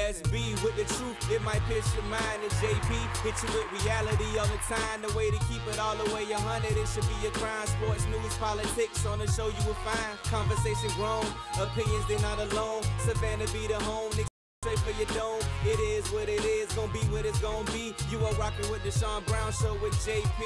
SB with the truth, it might pierce your mind. And JP hit you with reality all the time. The way to keep it all the way 100, it should be your grind. Sports, news, politics, on the show you will find. Conversation grown, opinions they're not alone. Savannah be the home, niggas straight for your dome. It is what it is, gonna be what it's gonna be. You are rocking with the Sean Brown Show with JP.